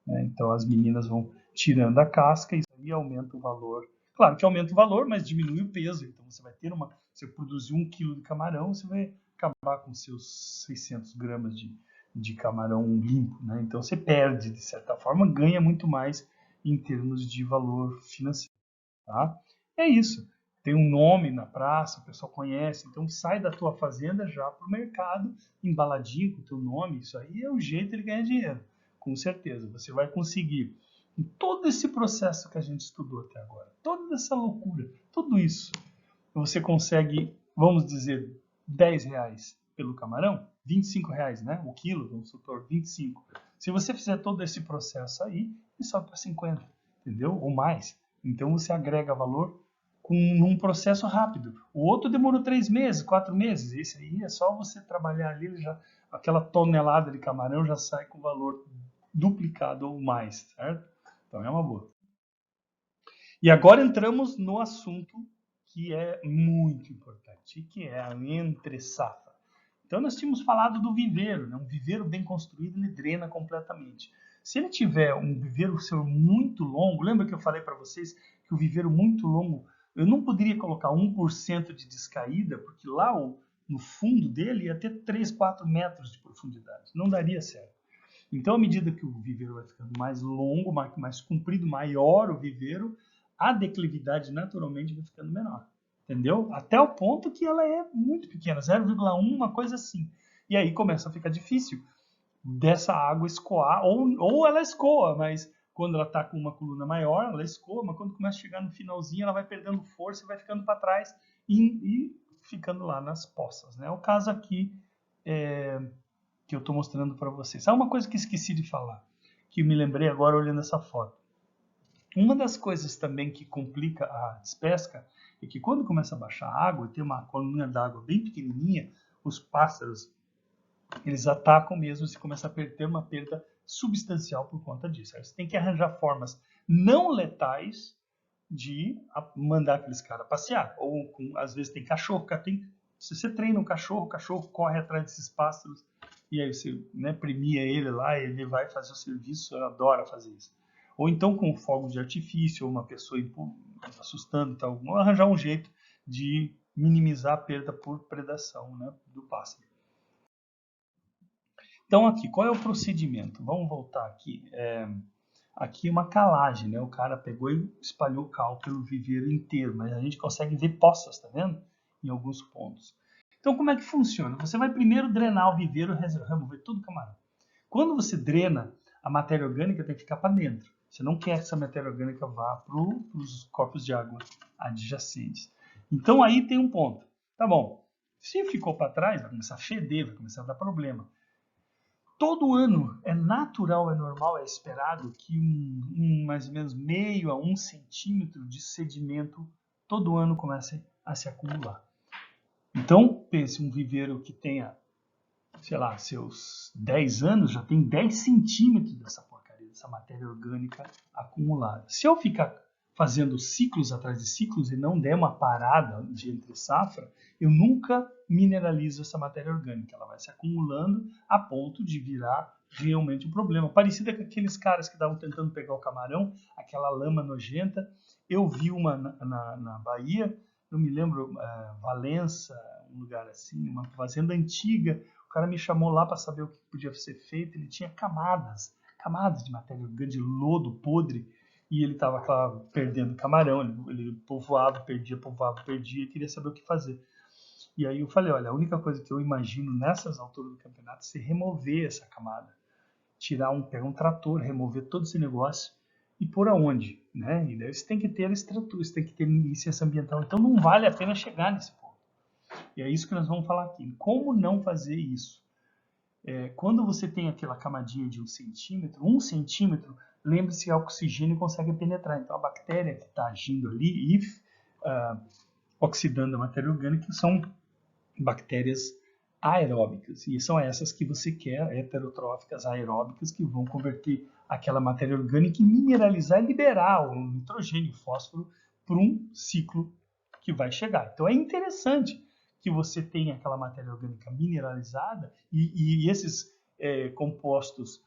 Né? Então as meninas vão tirando a casca e isso aí aumenta o valor. Claro que aumenta o valor, mas diminui o peso. Então você vai ter você produzir 1 quilo de camarão, você vai acabar com seus 600 gramas de camarão limpo. Né? Então você perde, de certa forma, ganha muito mais em termos de valor financeiro. Tá? É isso. Tem um nome na praça, o pessoal conhece, então sai da tua fazenda já para o mercado, embaladinho com o teu nome, isso aí é o jeito de ganhar dinheiro, com certeza. Você vai conseguir, em todo esse processo que a gente estudou até agora, toda essa loucura, tudo isso, você consegue, vamos dizer, 10 reais pelo camarão, 25 reais, né? O quilo, vamos supor, 25. Se você fizer todo esse processo aí, ele sobe para 50. entendeu? Ou mais. Então você agrega valor com um processo rápido. O outro demorou 3 meses, 4 meses. Esse aí é só você trabalhar ali, já, aquela tonelada de camarão já sai com valor duplicado ou mais, certo? Então é uma boa. E agora entramos no assunto que é muito importante, que é a entre-safra. Então nós tínhamos falado do viveiro, né? Um viveiro bem construído, ele drena completamente. Se ele tiver um viveiro seu muito longo, lembra que eu falei para vocês que o viveiro muito longo, eu não poderia colocar 1% de descaída, porque lá no fundo dele ia ter 3, 4 metros de profundidade. Não daria certo. Então, à medida que o viveiro vai ficando mais longo, mais comprido, maior o viveiro, a declividade naturalmente vai ficando menor. Entendeu? Até o ponto que ela é muito pequena, 0,1, uma coisa assim. E aí começa a ficar difícil dessa água escoar, ou ela escoa, mas quando ela está com uma coluna maior, ela escoa, mas quando começa a chegar no finalzinho, ela vai perdendo força e vai ficando para trás e ficando lá nas poças. Né? O caso aqui que eu estou mostrando para vocês. Há uma coisa que esqueci de falar, que me lembrei agora olhando essa foto. Uma das coisas também que complica a despesca é que quando começa a baixar a água, tem uma coluna d'água bem pequenininha, os pássaros, eles atacam mesmo e começa a ter uma perda substancial por conta disso. Aí você tem que arranjar formas não letais de mandar aqueles caras passear. Ou às vezes tem cachorro, se você treina um cachorro, o cachorro corre atrás desses pássaros e aí você, né, premia ele lá, ele vai fazer o serviço, eu adoro fazer isso. Ou então com fogos de artifício, ou uma pessoa assustando, tal, arranjar um jeito de minimizar a perda por predação, né, do pássaro. Então aqui, qual é o procedimento? Vamos voltar aqui. Aqui é uma calagem, né? O cara pegou e espalhou cal pelo viveiro inteiro, mas a gente consegue ver poças, tá vendo? Em alguns pontos. Então como é que funciona? Você vai primeiro drenar o viveiro e remover todo o camarão. Quando você drena, a matéria orgânica tem que ficar para dentro. Você não quer que essa matéria orgânica vá para os corpos de água adjacentes. Então aí tem um ponto. Tá bom, se ficou para trás, vai começar a feder, vai começar a dar problema. Todo ano é natural, é normal, é esperado que mais ou menos meio a 1 centímetro de sedimento todo ano comece a se acumular. Então, pense, um viveiro que tenha, sei lá, seus 10 anos, já tem 10 centímetros dessa porcaria, dessa matéria orgânica acumulada. Se eu ficar fazendo ciclos atrás de ciclos e não der uma parada de entre safra, eu nunca mineralizo essa matéria orgânica. Ela vai se acumulando a ponto de virar realmente um problema. Parecida com aqueles caras que estavam tentando pegar o camarão, aquela lama nojenta. Eu vi uma na Bahia, não me lembro, Valença, um lugar assim, uma fazenda antiga. O cara me chamou lá para saber o que podia ser feito. Ele tinha camadas de matéria orgânica, de lodo podre, e ele estava perdendo camarão. Ele povoava, perdia, e queria saber o que fazer. E aí eu falei, olha, a única coisa que eu imagino nessas alturas do campeonato é se remover essa camada. Pegar um trator, remover todo esse negócio e por aonde, né? E daí você tem que ter a estrutura, você tem que ter licença ambiental. Então não vale a pena chegar nesse ponto. E é isso que nós vamos falar aqui. Como não fazer isso? Quando você tem aquela camadinha de 1 centímetro, lembre-se que o oxigênio consegue penetrar. Então a bactéria que está agindo ali e oxidando a matéria orgânica são bactérias aeróbicas. E são essas que você quer, heterotróficas aeróbicas, que vão converter aquela matéria orgânica e mineralizar e liberar o nitrogênio e o fósforo para um ciclo que vai chegar. Então é interessante que você tenha aquela matéria orgânica mineralizada e esses compostos,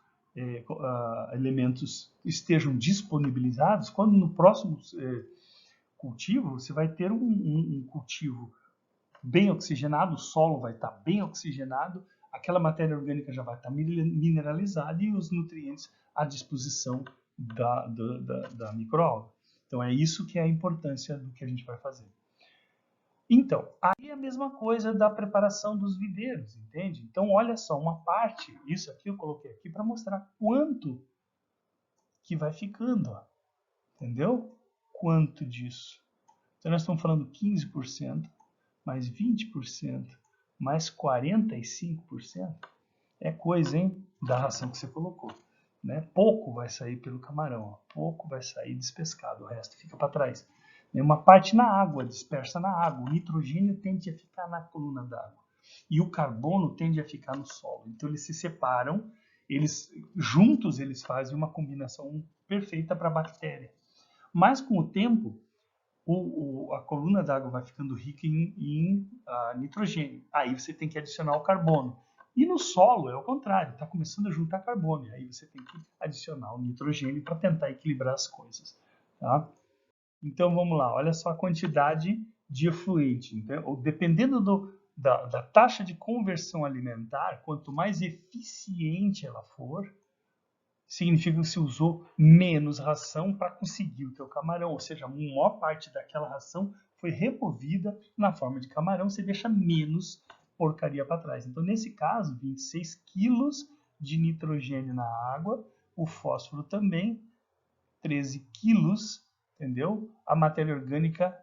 elementos estejam disponibilizados, quando no próximo cultivo você vai ter um cultivo bem oxigenado, o solo vai estar bem oxigenado, aquela matéria orgânica já vai estar mineralizada e os nutrientes à disposição da microalga. Então é isso que é a importância do que a gente vai fazer. Então, aí é a mesma coisa da preparação dos viveiros, entende? Então, olha só, uma parte, isso aqui eu coloquei aqui para mostrar quanto que vai ficando, ó, entendeu? Quanto disso. Então, nós estamos falando 15%, mais 20%, mais 45%. É coisa, hein? Da ração que você colocou. né? Pouco vai sair pelo camarão, ó. Pouco vai sair despescado, o resto fica para trás. Uma parte na água, dispersa na água. O nitrogênio tende a ficar na coluna d'água e o carbono tende a ficar no solo. Então eles se separam, eles juntos eles fazem uma combinação perfeita para a bactéria. Mas com o tempo, a coluna d'água vai ficando rica em nitrogênio. Aí você tem que adicionar o carbono. E no solo é o contrário, está começando a juntar carbono. Aí você tem que adicionar o nitrogênio para tentar equilibrar as coisas. Tá? Então vamos lá, olha só a quantidade de efluente. Então, dependendo da taxa de conversão alimentar, quanto mais eficiente ela for, significa que você usou menos ração para conseguir o teu camarão, ou seja, a maior parte daquela ração foi removida na forma de camarão, você deixa menos porcaria para trás. Então, nesse caso, 26 quilos de nitrogênio na água, o fósforo também, 13 quilos, entendeu? A matéria orgânica,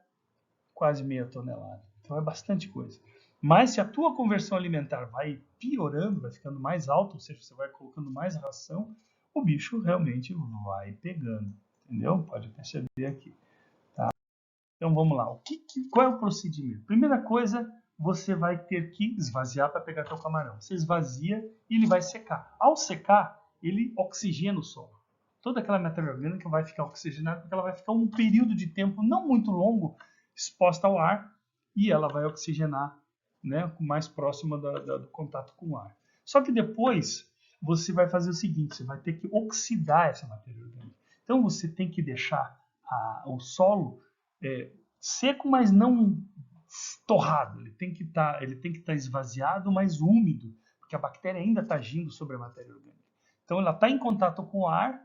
quase meia tonelada. Então, é bastante coisa. Mas se a tua conversão alimentar vai piorando, vai ficando mais alta, ou seja, você vai colocando mais ração, o bicho realmente vai pegando, entendeu? Pode perceber aqui. Tá? Então vamos lá. Qual é o procedimento? Primeira coisa, você vai ter que esvaziar para pegar teu camarão. Você esvazia e ele vai secar. Ao secar, ele oxigena o solo. Toda aquela matéria orgânica vai ficar oxigenada porque ela vai ficar um período de tempo não muito longo exposta ao ar e ela vai oxigenar, né, mais próxima do contato com o ar. Só que depois você vai fazer o seguinte, você vai ter que oxidar essa matéria orgânica. Então você tem que deixar o solo seco, mas não torrado. Ele tem que estar esvaziado, mas úmido, porque a bactéria ainda está agindo sobre a matéria orgânica. Então ela está em contato com o ar,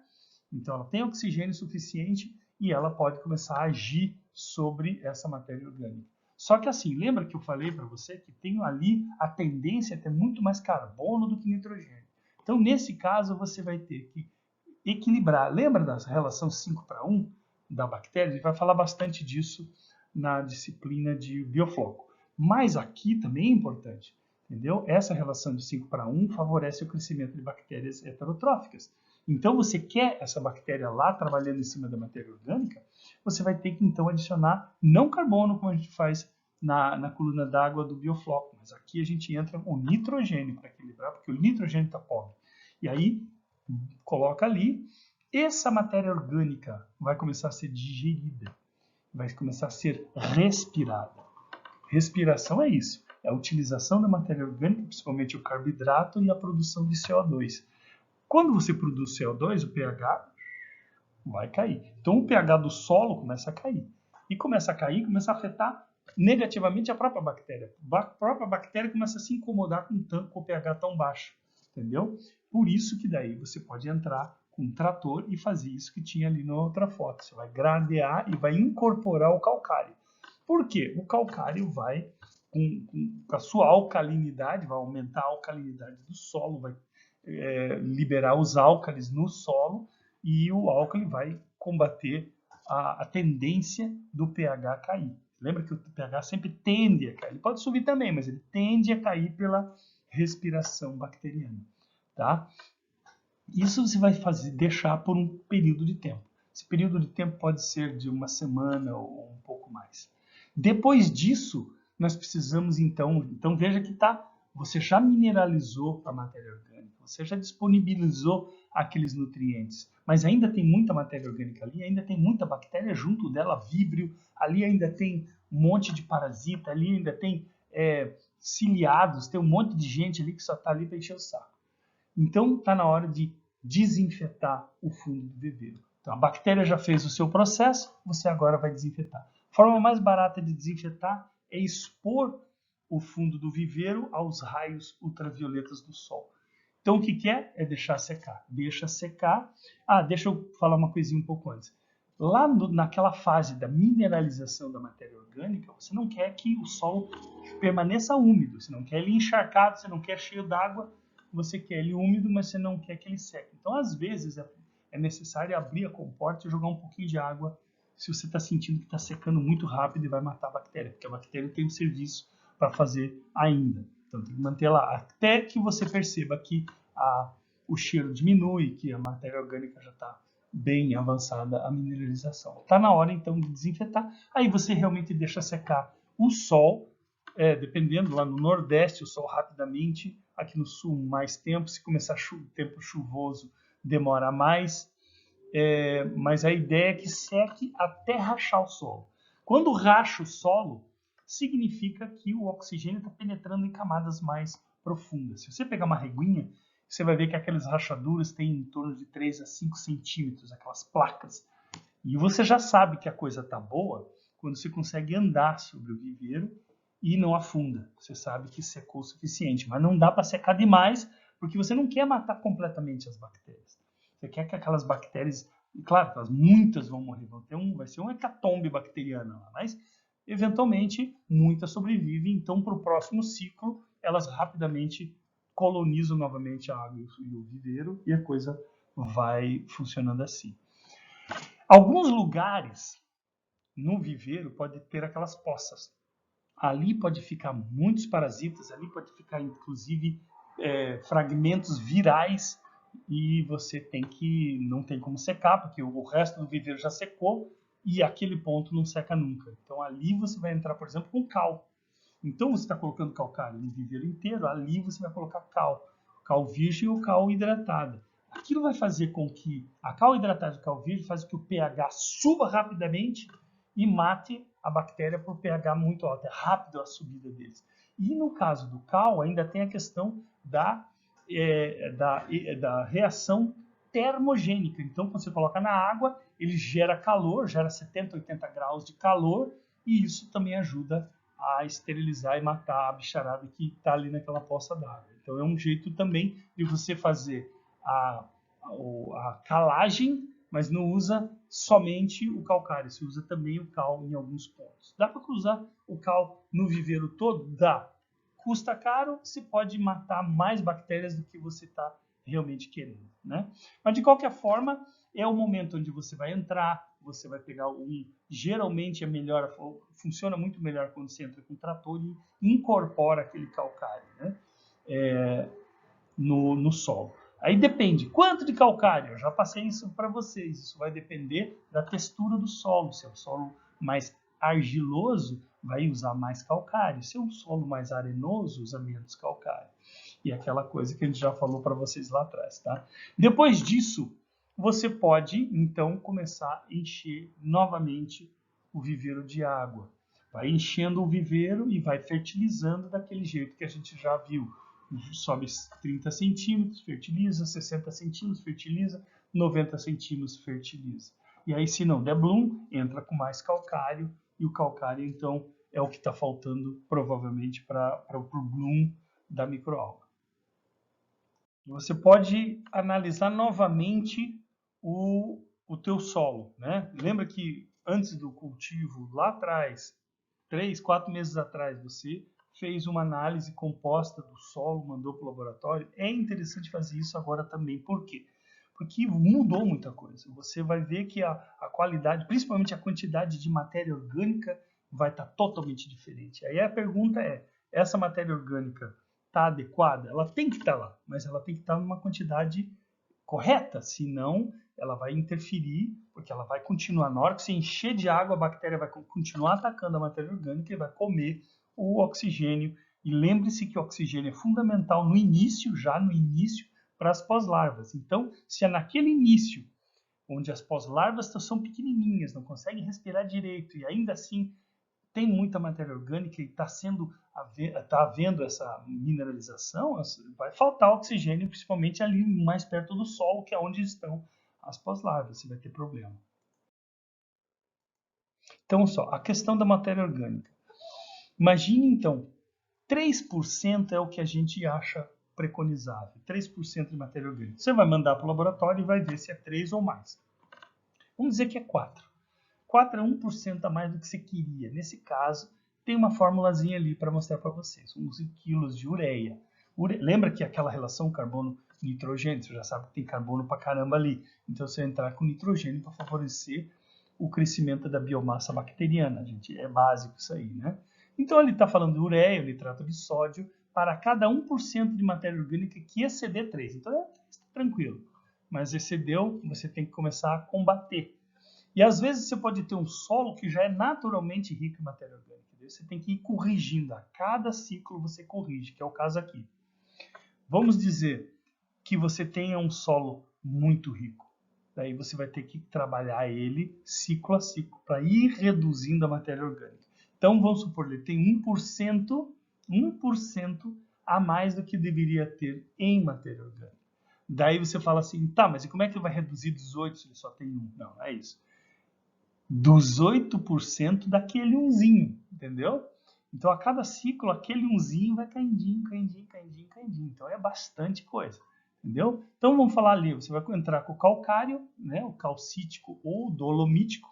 então ela tem oxigênio suficiente e ela pode começar a agir sobre essa matéria orgânica. Só que assim, lembra que eu falei para você que tem ali a tendência a ter muito mais carbono do que nitrogênio. Então, nesse caso, você vai ter que equilibrar. Lembra da relação 5:1 da bactéria? A gente vai falar bastante disso na disciplina de biofloco. Mas aqui também é importante, entendeu? Essa relação de 5:1 favorece o crescimento de bactérias heterotróficas. Então, você quer essa bactéria lá trabalhando em cima da matéria orgânica, você vai ter que, então, adicionar não carbono, como a gente faz na coluna d'água do biofloco, mas aqui a gente entra o nitrogênio para equilibrar, porque o nitrogênio está pobre. E aí, coloca ali, essa matéria orgânica vai começar a ser digerida, vai começar a ser respirada. Respiração é isso, é a utilização da matéria orgânica, principalmente o carboidrato e a produção de CO2. Quando você produz CO2, o pH vai cair. Então o pH do solo começa a cair. E começa a cair, começa a afetar negativamente a própria bactéria. A própria bactéria começa a se incomodar com o pH tão baixo. Entendeu? Por isso que daí você pode entrar com um trator e fazer isso que tinha ali na outra foto. Você vai gradear e vai incorporar o calcário. Por quê? O calcário vai, com a sua alcalinidade, vai aumentar a alcalinidade do solo, vai liberar os álcalis no solo e o álcali vai combater a tendência do pH cair. Lembra que o pH sempre tende a cair. Ele pode subir também, mas ele tende a cair pela respiração bacteriana. Tá? Isso você vai deixar por um período de tempo. Esse período de tempo pode ser de uma semana ou um pouco mais. Depois disso, nós precisamos então veja que você já mineralizou a matéria orgânica, você já disponibilizou aqueles nutrientes, mas ainda tem muita matéria orgânica ali, ainda tem muita bactéria junto dela, víbrio, ali ainda tem um monte de parasita, ali ainda tem ciliados, tem um monte de gente ali que só está ali para encher o saco. Então está na hora de desinfetar o fundo do viveiro. Então a bactéria já fez o seu processo, você agora vai desinfetar. A forma mais barata de desinfetar é expor o fundo do viveiro aos raios ultravioletas do sol. Então o que é? É deixar secar. Deixa secar. Deixa eu falar uma coisinha um pouco antes. Lá naquela fase da mineralização da matéria orgânica, você não quer que o solo permaneça úmido, você não quer ele encharcado, você não quer cheio d'água, você quer ele úmido, mas você não quer que ele seque. Então, às vezes, é necessário abrir a comporta e jogar um pouquinho de água se você está sentindo que está secando muito rápido e vai matar a bactéria, porque a bactéria tem um serviço para fazer ainda. Então, tem que manter lá até que você perceba que o cheiro diminui, que a matéria orgânica já está bem avançada a mineralização. Está na hora então de desinfetar. Aí você realmente deixa secar o sol, dependendo, lá no Nordeste o sol rapidamente, aqui no Sul mais tempo, se começar tempo chuvoso demora mais, mas a ideia é que seque até rachar o solo. Quando racha o solo, significa que o oxigênio está penetrando em camadas mais profundas. Se você pegar uma reguinha, você vai ver que aquelas rachaduras têm em torno de 3 a 5 centímetros, aquelas placas. E você já sabe que a coisa está boa quando você consegue andar sobre o viveiro e não afunda. Você sabe que secou o suficiente, mas não dá para secar demais, porque você não quer matar completamente as bactérias. Você quer que aquelas bactérias, claro, elas muitas vão morrer, vai ser um hecatombe bacteriana lá, mas eventualmente muitas sobrevivem, então para o próximo ciclo elas rapidamente colonizam novamente a água e o viveiro e a coisa vai funcionando assim. Alguns lugares no viveiro pode ter aquelas poças. Ali pode ficar muitos parasitas, ali pode ficar inclusive fragmentos virais e você não tem como secar, porque o resto do viveiro já secou e aquele ponto não seca nunca. Então ali você vai entrar, por exemplo, com cal. Então você está colocando calcário no viveiro inteiro, ali você vai colocar cal virgem ou cal hidratada. Aquilo vai fazer com que a cal hidratada e cal virgem faz com que o pH suba rapidamente e mate a bactéria por pH muito alto. É rápido a subida deles. E no caso do cal, ainda tem a questão da reação termogênica. Então, quando você coloca na água, ele gera calor, gera 70, 80 graus de calor, e isso também ajuda a esterilizar e matar a bicharada que está ali naquela poça d'água. Então é um jeito também de você fazer a calagem, mas não usa somente o calcário, você usa também o cal em alguns pontos. Dá para usar o cal no viveiro todo? Dá. Custa caro, se pode matar mais bactérias do que você está realmente querendo, né? Mas de qualquer forma, é o momento onde você vai entrar, você vai pegar geralmente é melhor, funciona muito melhor quando você entra com o trator e incorpora aquele calcário, né? No solo. Aí depende, quanto de calcário? Eu já passei isso para vocês, isso vai depender da textura do solo. Se é um solo mais argiloso, vai usar mais calcário. Se é um solo mais arenoso, usa menos calcário. E aquela coisa que a gente já falou para vocês lá atrás, tá? Depois disso, você pode, então, começar a encher novamente o viveiro de água. Vai enchendo o viveiro e vai fertilizando daquele jeito que a gente já viu. Sobe 30 centímetros, fertiliza, 60 centímetros, fertiliza, 90 centímetros, fertiliza. E aí, se não der bloom, entra com mais calcário, e o calcário, então, é o que está faltando, provavelmente, para o bloom da microalga. Você pode analisar novamente o teu solo, né? Lembra que antes do cultivo, lá atrás, 3, 4 meses atrás, você fez uma análise composta do solo, mandou para o laboratório. É interessante fazer isso agora também. Por quê? Porque mudou muita coisa. Você vai ver que a qualidade, principalmente a quantidade de matéria orgânica, vai estar totalmente diferente. Aí a pergunta é, essa matéria orgânica está adequada? Ela tem que estar lá, mas ela tem que estar numa quantidade correta, senão ela vai interferir, porque ela vai continuar, na hora que você encher de água, a bactéria vai continuar atacando a matéria orgânica e vai comer o oxigênio. E lembre-se que o oxigênio é fundamental no início, já no início, para as pós-larvas. Então, se é naquele início, onde as pós-larvas são pequenininhas, não conseguem respirar direito e ainda assim tem muita matéria orgânica e está havendo essa mineralização, vai faltar oxigênio, principalmente ali mais perto do solo, que é onde estão as pós-larvas, você vai ter problema. Então, só, a questão da matéria orgânica. Imagine, então, 3% é o que a gente acha preconizável, 3% de matéria orgânica. Você vai mandar para o laboratório e vai ver se é 3 ou mais. Vamos dizer que é 4. 4 é 1% a mais do que você queria. Nesse caso, tem uma formulazinha ali para mostrar para vocês. 11 kg de ureia. Lembra que aquela relação carbono-nitrogênio, você já sabe que tem carbono para caramba ali. Então, você vai entrar com nitrogênio para favorecer o crescimento da biomassa bacteriana. Gente, é básico isso aí, né? Então, ele está falando de ureia, nitrato de sódio, para cada 1% de matéria orgânica que exceder 3. Então é tranquilo. Mas excedeu, você tem que começar a combater. E às vezes você pode ter um solo que já é naturalmente rico em matéria orgânica. Você tem que ir corrigindo. A cada ciclo você corrige, que é o caso aqui. Vamos dizer que você tenha um solo muito rico. Daí você vai ter que trabalhar ele ciclo a ciclo, para ir reduzindo a matéria orgânica. Então vamos supor, ele tem 1% a mais do que deveria ter em matéria orgânica. Daí você fala assim, tá, mas e como é que ele vai reduzir 18 se ele só tem 1? Não, não é isso. Dos 8% daquele umzinho, entendeu? Então, a cada ciclo, aquele umzinho vai caindinho. Então, é bastante coisa, entendeu? Então, vamos falar ali, você vai entrar com o calcário, né, o calcítico ou dolomítico.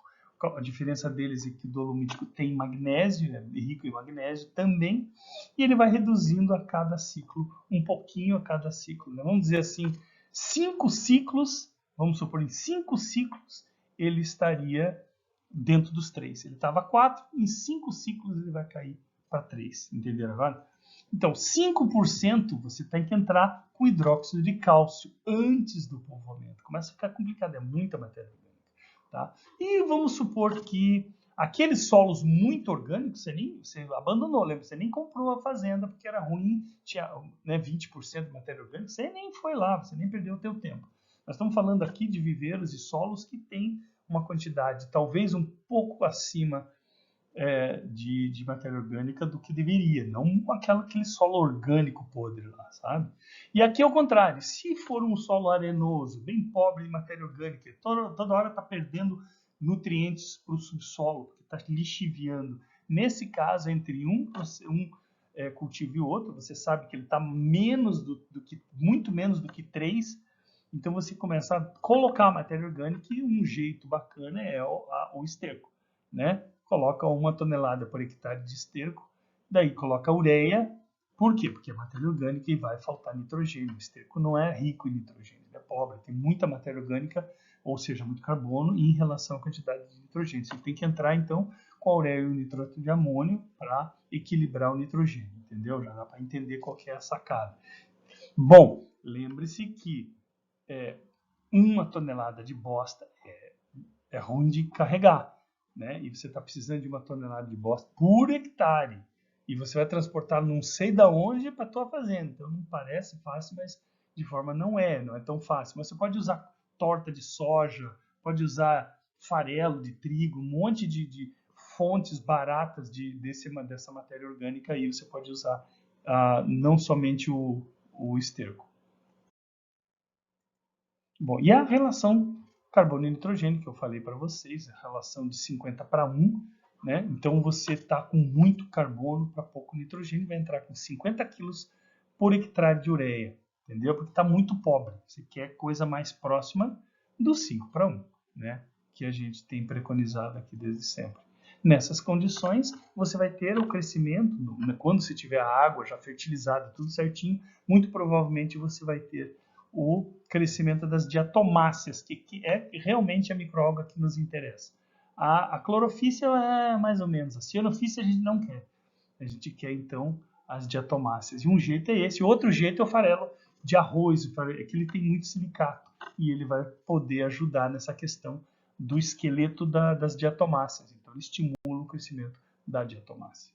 A diferença deles é que o dolomítico tem magnésio, é rico em magnésio também, e ele vai reduzindo a cada ciclo, um pouquinho a cada ciclo, né? Vamos dizer assim, 5 ciclos, vamos supor, em 5 ciclos, ele estaria dentro dos 3. Ele estava 4, em 5 ciclos ele vai cair para 3. Entenderam agora? Então, 5% você tem que entrar com hidróxido de cálcio antes do povoamento. Começa a ficar complicado, é muita matéria orgânica. Tá? E vamos supor que aqueles solos muito orgânicos, você abandonou, lembra? Você nem comprou a fazenda porque era ruim, tinha, né, 20% de matéria orgânica, você nem foi lá, você nem perdeu o teu tempo. Nós estamos falando aqui de viveiros e solos que têm uma quantidade talvez um pouco acima de matéria orgânica do que deveria, não aquele solo orgânico podre lá, sabe? E aqui é o contrário, se for um solo arenoso, bem pobre em matéria orgânica, toda hora está perdendo nutrientes para o subsolo, porque está lixiviando. Nesse caso, entre um cultivo e outro, você sabe que ele está muito menos do que 3, então você começa a colocar a matéria orgânica e um jeito bacana é o esterco, né? Coloca 1 tonelada por hectare de esterco, daí coloca ureia. Por quê? Porque é matéria orgânica e vai faltar nitrogênio. O esterco não é rico em nitrogênio, ele é pobre, tem muita matéria orgânica, ou seja, muito carbono em relação à quantidade de nitrogênio. Você tem que entrar então com a ureia e o nitrato de amônio para equilibrar o nitrogênio, entendeu? Já dá para entender qual que é a sacada. Bom, lembre-se que 1 tonelada de bosta é ruim de carregar, né? E você está precisando de 1 tonelada de bosta por hectare. E você vai transportar não sei da onde para a tua fazenda. Então não parece fácil, mas de forma não é tão fácil. Mas você pode usar torta de soja, pode usar farelo de trigo, um monte de fontes baratas dessa matéria orgânica aí. Você pode usar não somente o esterco. Bom, e a relação carbono e nitrogênio, que eu falei para vocês, a relação de 50 para 1, né? Então você está com muito carbono para pouco nitrogênio, vai entrar com 50 quilos por hectare de ureia, entendeu? Porque está muito pobre, você quer coisa mais próxima do 5 para 1, né? Que a gente tem preconizado aqui desde sempre. Nessas condições, você vai ter o crescimento, quando você tiver a água já fertilizada, tudo certinho, muito provavelmente você vai ter o crescimento das diatomáceas, que é realmente a microalga que nos interessa. A clorofícia é mais ou menos, a cianofícia a gente não quer. A gente quer, então, as diatomáceas. E um jeito é esse. Outro jeito é o farelo de arroz, é que ele tem muito silicato. E ele vai poder ajudar nessa questão do esqueleto das diatomáceas. Então, ele estimula o crescimento da diatomácea.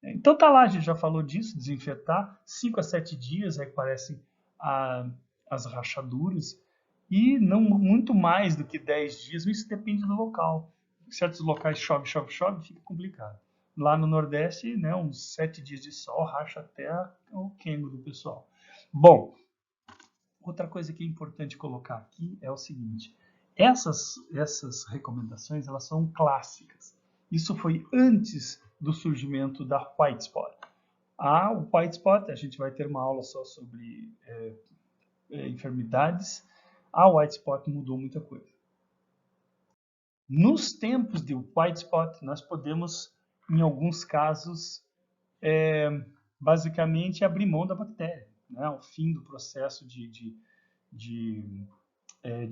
Então, tá lá, a gente já falou disso, desinfetar. 5 a 7 dias é que parecem as rachaduras. E não muito mais do que 10 dias, isso depende do local. Em certos locais chove, fica complicado. Lá no Nordeste, né, uns 7 dias de sol racha até o quengo do pessoal. Bom, outra coisa que é importante colocar aqui é o seguinte. Essas recomendações, elas são clássicas. Isso foi antes do surgimento da white spot. O white spot, a gente vai ter uma aula só sobre enfermidades. A white spot mudou muita coisa. Nos tempos de white spot, nós podemos, em alguns casos, basicamente abrir mão da bactéria, né? O fim do processo de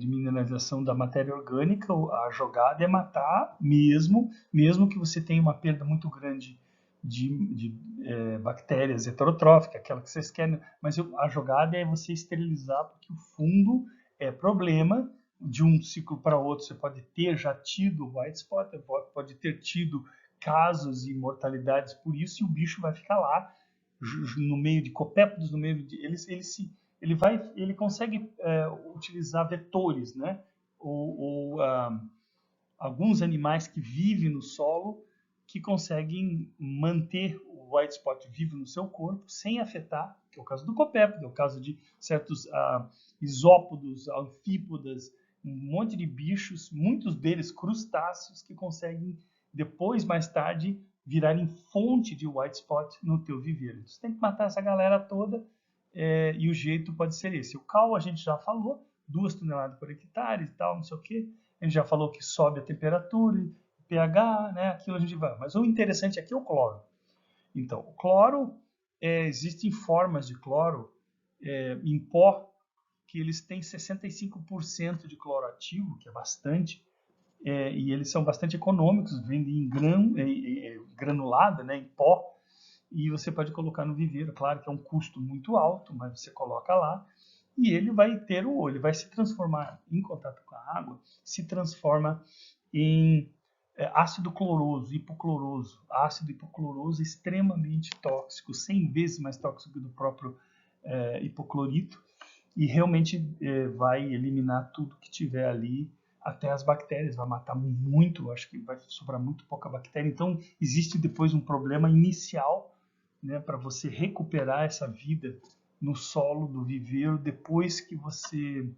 mineralização da matéria orgânica, a jogada é matar mesmo que você tenha uma perda muito grande de bactérias heterotróficas, aquela que vocês querem, mas a jogada é você esterilizar, porque o fungo é problema. De um ciclo para outro, você pode ter já tido white spot, pode ter tido casos e mortalidades por isso, e o bicho vai ficar lá no meio de copépodos, no meio de ele consegue utilizar vetores, né? Ou alguns animais que vivem no solo que conseguem manter o white spot vivo no seu corpo sem afetar, que é o caso do copépodo, é o caso de certos isópodos, anfípodas, um monte de bichos, muitos deles crustáceos, que conseguem depois, mais tarde, virarem fonte de white spot no teu viveiro. Você tem que matar essa galera toda e o jeito pode ser esse. O cal a gente já falou, 2 toneladas por hectare e tal, não sei o quê. A gente já falou que sobe a temperatura, pH, né? Aquilo a gente vai. Mas o interessante aqui é o cloro. Então, o cloro, existem formas de cloro em pó que eles têm 65% de cloro ativo, que é bastante, e eles são bastante econômicos, vendem em granulado, né, em pó, e você pode colocar no viveiro. Claro que é um custo muito alto, mas você coloca lá, e ele vai se transformar em contato com a água, se transforma em ácido cloroso, hipocloroso. Ácido hipocloroso é extremamente tóxico, 100 vezes mais tóxico do próprio hipoclorito, e realmente vai eliminar tudo que tiver ali, até as bactérias, vai matar muito, acho que vai sobrar muito pouca bactéria. Então, existe depois um problema inicial, né, para você recuperar essa vida no solo do viveiro depois que você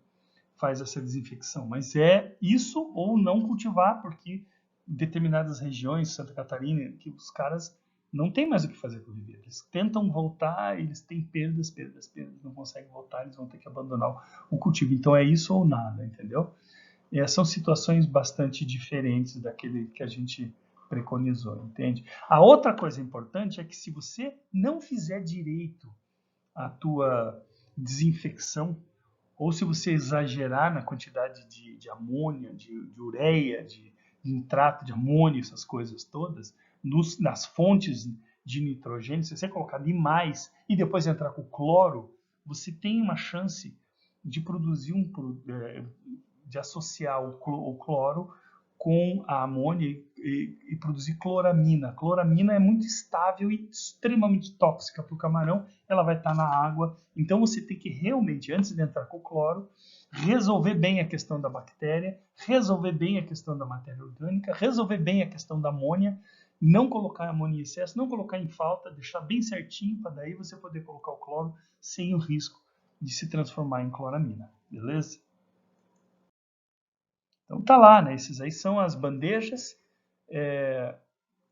faz essa desinfecção. Mas é isso ou não cultivar, porque em determinadas regiões, Santa Catarina, que os caras não tem mais o que fazer com o viveiro. Eles tentam voltar, eles têm perdas, não conseguem voltar, eles vão ter que abandonar o cultivo. Então é isso ou nada, entendeu? São situações bastante diferentes daquele que a gente preconizou, entende? A outra coisa importante é que se você não fizer direito a tua desinfecção, ou se você exagerar na quantidade de amônia, de ureia, de nitrato de amônio, essas coisas todas, nas fontes de nitrogênio, se você colocar demais e depois entrar com cloro, você tem uma chance de produzir de associar o cloro com a amônia e produzir cloramina. A cloramina é muito estável e extremamente tóxica para o camarão, ela vai estar na água. Então você tem que realmente, antes de entrar com o cloro, resolver bem a questão da bactéria, resolver bem a questão da matéria orgânica, resolver bem a questão da amônia, não colocar amônia em excesso, não colocar em falta, deixar bem certinho para daí você poder colocar o cloro sem o risco de se transformar em cloramina, beleza? Então tá lá, né? Esses aí são as bandejas.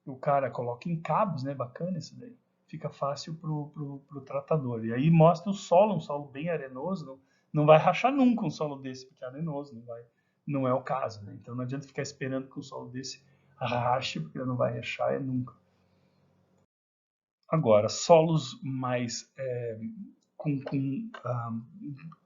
O cara coloca em cabos, né? Bacana isso daí. Fica fácil pro tratador. E aí mostra o solo, um solo bem arenoso. Não vai rachar nunca um solo desse, porque é arenoso, não é o caso, né? Então não adianta ficar esperando que um solo desse rache, porque ele não vai rachar nunca. Agora, solos mais com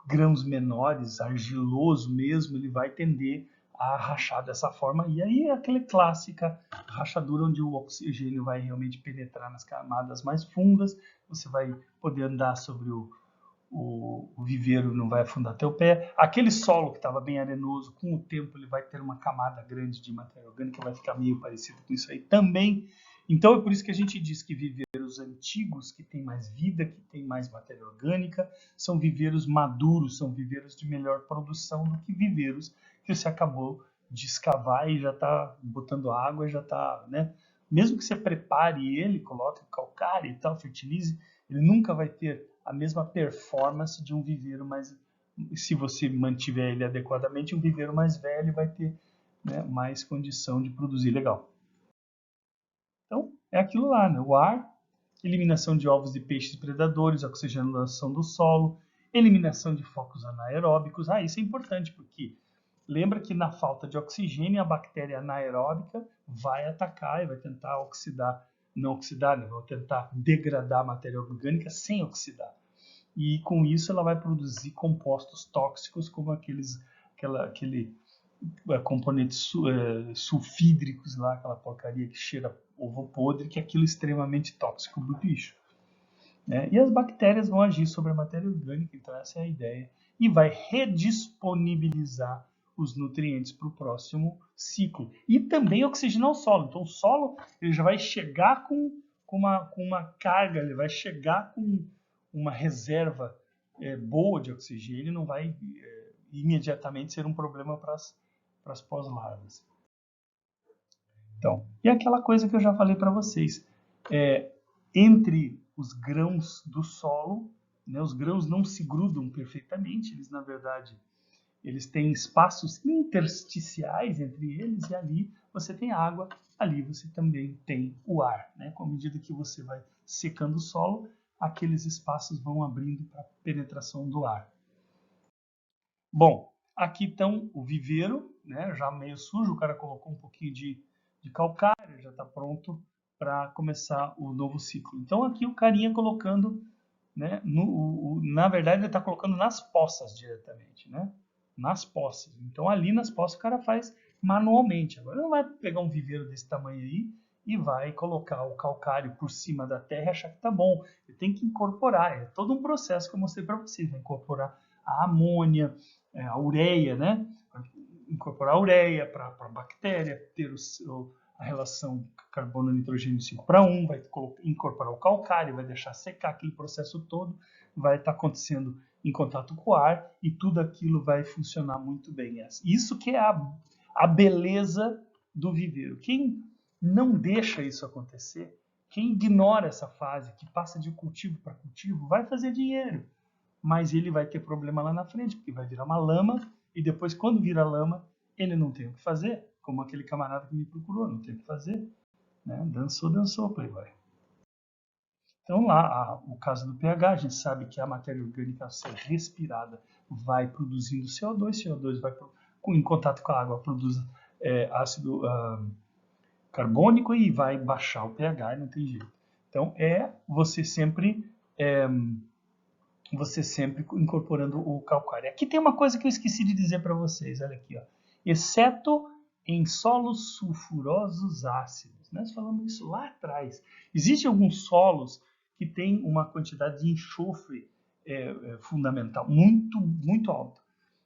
grãos menores, argiloso mesmo, ele vai tender a rachar dessa forma. E aí é aquela clássica rachadura onde o oxigênio vai realmente penetrar nas camadas mais fundas, você vai poder andar sobre o viveiro, não vai afundar teu pé. Aquele solo que estava bem arenoso, com o tempo ele vai ter uma camada grande de matéria orgânica, vai ficar meio parecido com isso aí também. Então é por isso que a gente diz que viveiros antigos, que têm mais vida, que têm mais matéria orgânica, são viveiros maduros, são viveiros de melhor produção do que viveiros que você acabou de escavar e já está botando água, já está, né? Mesmo que você prepare ele, coloque calcário e tal, fertilize, ele nunca vai ter a mesma performance de um viveiro mais, se você mantiver ele adequadamente, um viveiro mais velho vai ter, né, mais condição de produzir legal. Então, é aquilo lá, né? O ar, eliminação de ovos de peixes predadores, oxigenação do solo, eliminação de focos anaeróbicos. Isso é importante, porque lembra que na falta de oxigênio, a bactéria anaeróbica vai atacar e vai tentar oxidar, não oxidar, né? Vai tentar degradar a matéria orgânica sem oxidar. E com isso ela vai produzir compostos tóxicos, como aquele componentes sulfídricos lá, aquela porcaria que cheira ovo podre, que é aquilo extremamente tóxico do bicho. Né? E as bactérias vão agir sobre a matéria orgânica, então essa é a ideia, e vai redisponibilizar os nutrientes para o próximo ciclo. E também oxigenar o solo. Então o solo ele já vai chegar com uma carga, ele vai chegar com uma reserva boa de oxigênio, não vai imediatamente ser um problema para as pós-larvas. Então, e aquela coisa que eu já falei para vocês, entre os grãos do solo, né, os grãos não se grudam perfeitamente, eles na verdade eles têm espaços intersticiais entre eles e ali você tem água, ali você também tem o ar. Né? Com a medida que você vai secando o solo, aqueles espaços vão abrindo para a penetração do ar. Bom, aqui estão o viveiro, né? Já meio sujo, o cara colocou um pouquinho de calcário, já está pronto para começar o novo ciclo. Então aqui o carinha colocando, né? Na verdade ele está colocando nas poças diretamente, né? Nas poças. Então ali nas poças o cara faz manualmente. Agora não vai pegar um viveiro desse tamanho aí e vai colocar o calcário por cima da terra e achar que tá bom. Ele tem que incorporar, é todo um processo que eu mostrei para vocês, vai incorporar a amônia, a ureia, né? Incorporar a ureia para a bactéria, ter a relação carbono-nitrogênio 5:1, vai incorporar o calcário, vai deixar secar aquele processo todo, vai estar acontecendo em contato com o ar e tudo aquilo vai funcionar muito bem. Isso que é a beleza do viveiro. Quem não deixa isso acontecer, quem ignora essa fase, que passa de cultivo para cultivo, vai fazer dinheiro, mas ele vai ter problema lá na frente, porque vai virar uma lama e depois, quando vira lama, ele não tem o que fazer, como aquele camarada que me procurou, não tem o que fazer. Né? Dançou, playboy. Então lá, o caso do pH, a gente sabe que a matéria orgânica, ao ser respirada, vai produzindo CO2 vai em contato com a água, produz ácido carbônico e vai baixar o pH e não tem jeito. Então você sempre incorporando o calcário. Aqui tem uma coisa que eu esqueci de dizer para vocês, olha aqui, ó. Exceto em solos sulfurosos ácidos. Nós falamos isso lá atrás. Existem alguns solos que têm uma quantidade de enxofre fundamental muito, muito alta.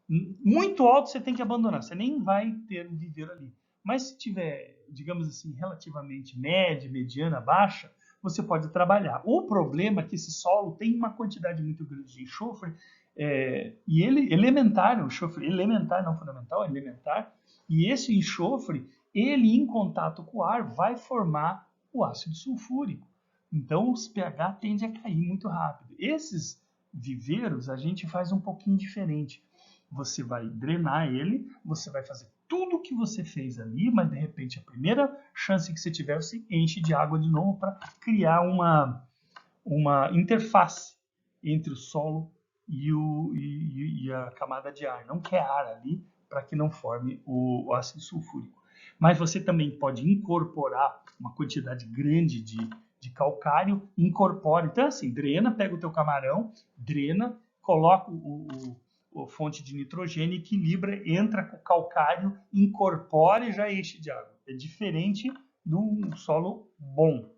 Muito alto você tem que abandonar, você nem vai ter um viveiro ali. Mas se tiver, digamos assim, relativamente média, mediana, baixa, você pode trabalhar. O problema é que esse solo tem uma quantidade muito grande de enxofre, e ele elementar, o enxofre elementar, não fundamental, elementar, e esse enxofre, ele em contato com o ar vai formar o ácido sulfúrico. Então os pH tendem a cair muito rápido. Esses viveiros a gente faz um pouquinho diferente. Você vai drenar ele, você vai fazer tudo o que você fez ali, mas de repente a primeira chance que você tiver, você enche de água de novo para criar uma interface entre o solo e a camada de ar. Não quer ar ali para que não forme o ácido sulfúrico. Mas você também pode incorporar uma quantidade grande de calcário, incorpora. Então assim, drena, pega o teu camarão, drena, coloca a fonte de nitrogênio, equilibra, entra com o calcário, incorpora e já enche de água. É diferente do solo bom.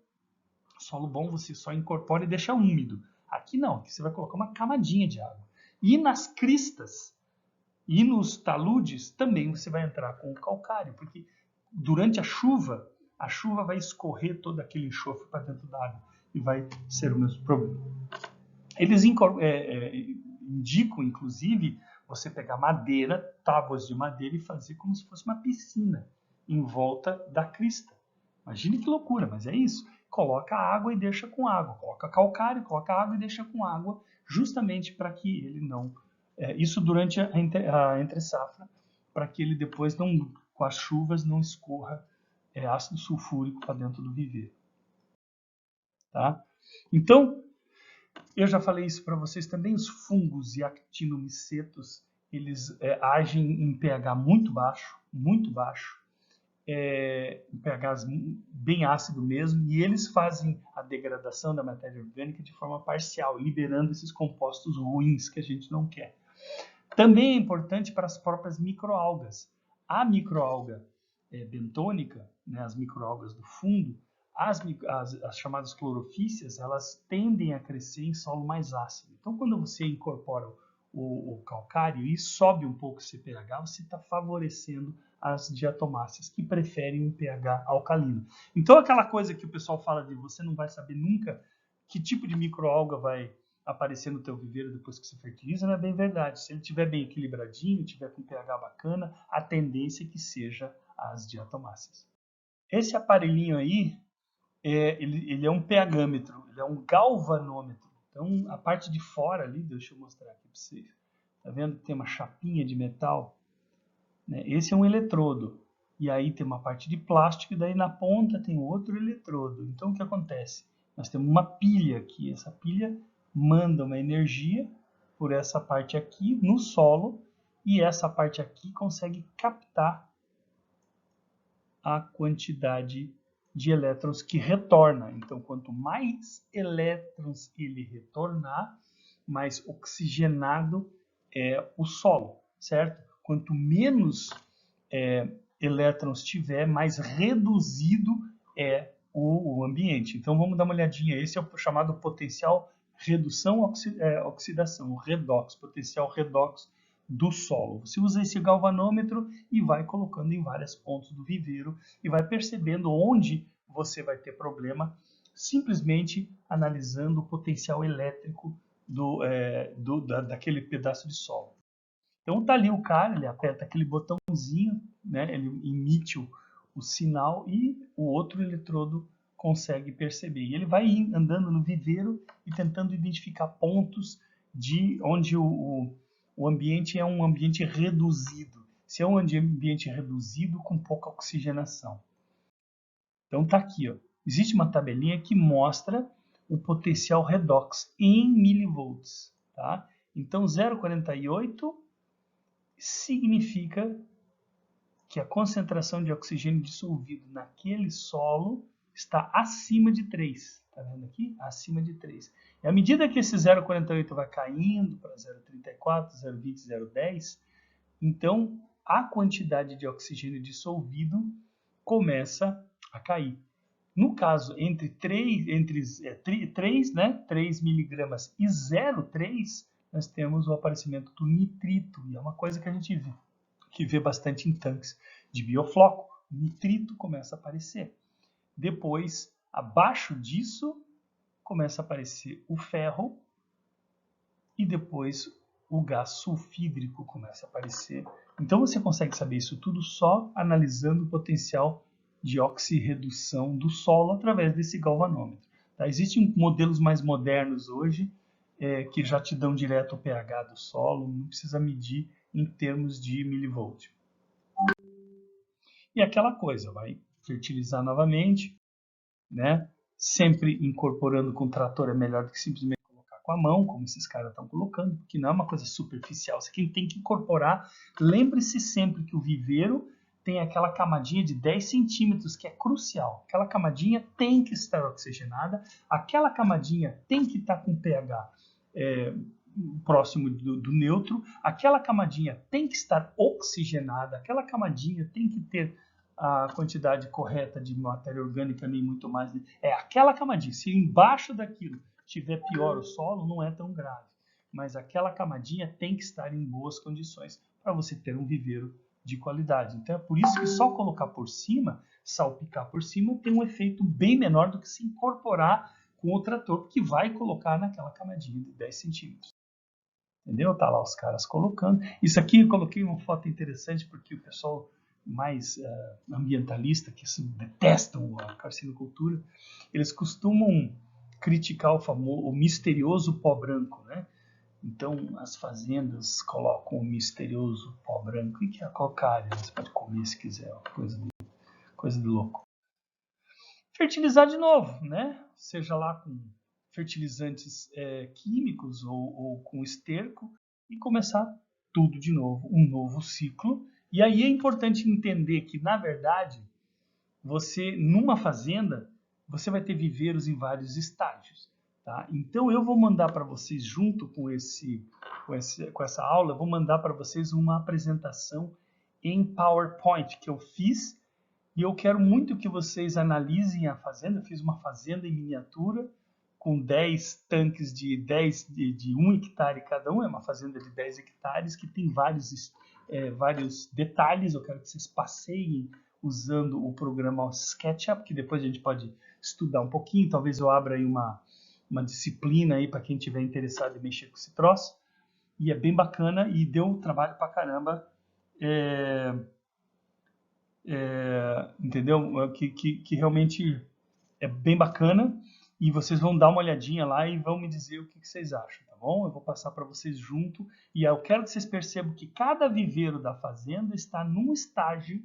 Solo bom você só incorpora e deixa úmido. Aqui não, aqui você vai colocar uma camadinha de água. E nas cristas e nos taludes também você vai entrar com o calcário, porque durante a chuva vai escorrer todo aquele enxofre para dentro da água e vai ser o mesmo problema. Eles indicam, inclusive, você pegar madeira, tábuas de madeira e fazer como se fosse uma piscina em volta da crista. Imagine que loucura, mas é isso. Coloca água e deixa com água. Coloca calcário, coloca água e deixa com água, justamente para que ele não... isso durante a entre-safra, para que ele depois, não, com as chuvas, não escorra ácido sulfúrico para dentro do viveiro. Tá? Então, eu já falei isso para vocês também, os fungos e actinomicetos, eles agem em pH muito baixo, em pHs bem ácido mesmo, e eles fazem a degradação da matéria orgânica de forma parcial, liberando esses compostos ruins que a gente não quer. Também é importante para as próprias microalgas. A microalga bentônica, né, as microalgas do fundo, As chamadas clorofícias, elas tendem a crescer em solo mais ácido. Então, quando você incorpora o calcário e sobe um pouco esse pH, você está favorecendo as diatomáceas, que preferem um pH alcalino. Então, aquela coisa que o pessoal fala de você não vai saber nunca que tipo de microalga vai aparecer no teu viveiro depois que você fertiliza, não é bem verdade. Se ele estiver bem equilibradinho, tiver com pH bacana, a tendência é que seja as diatomáceas. Esse aparelhinho aí, ele é um pHmetro, ele é um galvanômetro. Então, a parte de fora ali, deixa eu mostrar aqui para vocês. Tá vendo que tem uma chapinha de metal? Né? Esse é um eletrodo. E aí tem uma parte de plástico e daí na ponta tem outro eletrodo. Então, o que acontece? Nós temos uma pilha aqui. Essa pilha manda uma energia por essa parte aqui no solo e essa parte aqui consegue captar a quantidade de elétrons que retorna. Então, quanto mais elétrons ele retornar, mais oxigenado é o solo, certo? Quanto menos elétrons tiver, mais reduzido é o ambiente. Então, vamos dar uma olhadinha. Esse é o chamado potencial redução oxidação, o redox, potencial redox do solo. Você usa esse galvanômetro e vai colocando em vários pontos do viveiro e vai percebendo onde você vai ter problema, simplesmente analisando o potencial elétrico daquele pedaço de solo. Então tá ali o cara, ele aperta aquele botãozinho, né, ele emite o sinal e o outro eletrodo consegue perceber. E ele vai andando no viveiro e tentando identificar pontos de onde o ambiente é um ambiente reduzido. Se é um ambiente reduzido com pouca oxigenação. Então tá aqui, ó. Existe uma tabelinha que mostra o potencial redox em milivolts, tá? Então 0,48 significa que a concentração de oxigênio dissolvido naquele solo está acima de 3. Está vendo aqui? Acima de 3. E à medida que esse 0,48 vai caindo para 0,34, 0,20, 0,10, então a quantidade de oxigênio dissolvido começa a cair. No caso, entre 3, né, 3 miligramas e 0,3, nós temos o aparecimento do nitrito. E é uma coisa que a gente vê bastante em tanques de biofloco. O nitrito começa a aparecer. Depois, abaixo disso, começa a aparecer o ferro. E depois o gás sulfídrico começa a aparecer. Então você consegue saber isso tudo só analisando o potencial de oxirredução do solo através desse galvanômetro. Tá? Existem modelos mais modernos hoje que já te dão direto o pH do solo, não precisa medir em termos de milivolt. E aquela coisa, vai fertilizar novamente, né? Sempre incorporando com trator é melhor do que simplesmente colocar com a mão, como esses caras estão colocando, porque não é uma coisa superficial. Quem tem que incorporar, lembre-se sempre que o viveiro tem aquela camadinha de 10 centímetros, que é crucial. Aquela camadinha tem que estar oxigenada, aquela camadinha tem que estar com pH próximo do neutro, aquela camadinha tem que estar oxigenada, aquela camadinha tem que ter a quantidade correta de matéria orgânica, nem muito mais. É aquela camadinha. Se embaixo daquilo tiver pior o solo, não é tão grave. Mas aquela camadinha tem que estar em boas condições para você ter um viveiro de qualidade. Então é por isso que só colocar por cima, salpicar por cima, tem um efeito bem menor do que se incorporar com o trator, que vai colocar naquela camadinha de 10 centímetros. Entendeu? Tá lá os caras colocando. Isso aqui eu coloquei uma foto interessante porque o pessoal mais ambientalista, que detestam a carcinocultura, eles costumam criticar o misterioso pó branco, né? Então, as fazendas colocam o misterioso pó branco, e que é a calcária, você pode comer se quiser, coisa de louco. Fertilizar de novo, né? Seja lá com fertilizantes químicos ou com esterco, e começar tudo de novo, um novo ciclo. E aí é importante entender que, na verdade, você, numa fazenda, você vai ter viveiros em vários estágios. Tá? Então, eu vou mandar para vocês, junto com essa aula, eu vou mandar para vocês uma apresentação em PowerPoint que eu fiz E eu quero muito que vocês analisem a fazenda. Eu fiz uma fazenda em miniatura, com 10 tanques de 1 hectare cada um. É uma fazenda de 10 hectares que tem vários detalhes. Eu quero que vocês passeiem usando o programa SketchUp, que depois a gente pode estudar um pouquinho. Talvez eu abra aí uma disciplina aí para quem tiver interessado em mexer com esse troço. E é bem bacana e deu trabalho pra caramba. Entendeu? Que realmente é bem bacana. E vocês vão dar uma olhadinha lá e vão me dizer o que vocês acham, tá bom? Eu vou passar para vocês junto. E eu quero que vocês percebam que cada viveiro da fazenda está num estágio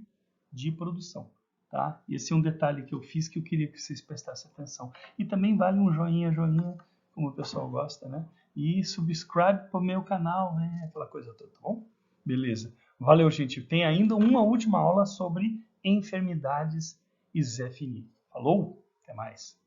de produção, tá? Esse é um detalhe que eu fiz que eu queria que vocês prestassem atenção. E também vale um joinha, como o pessoal gosta, né? E subscribe para o meu canal, né? Aquela coisa toda, tá bom? Beleza. Valeu, gente. Tem ainda uma última aula sobre enfermidades e Zé Fini. Falou? Até mais.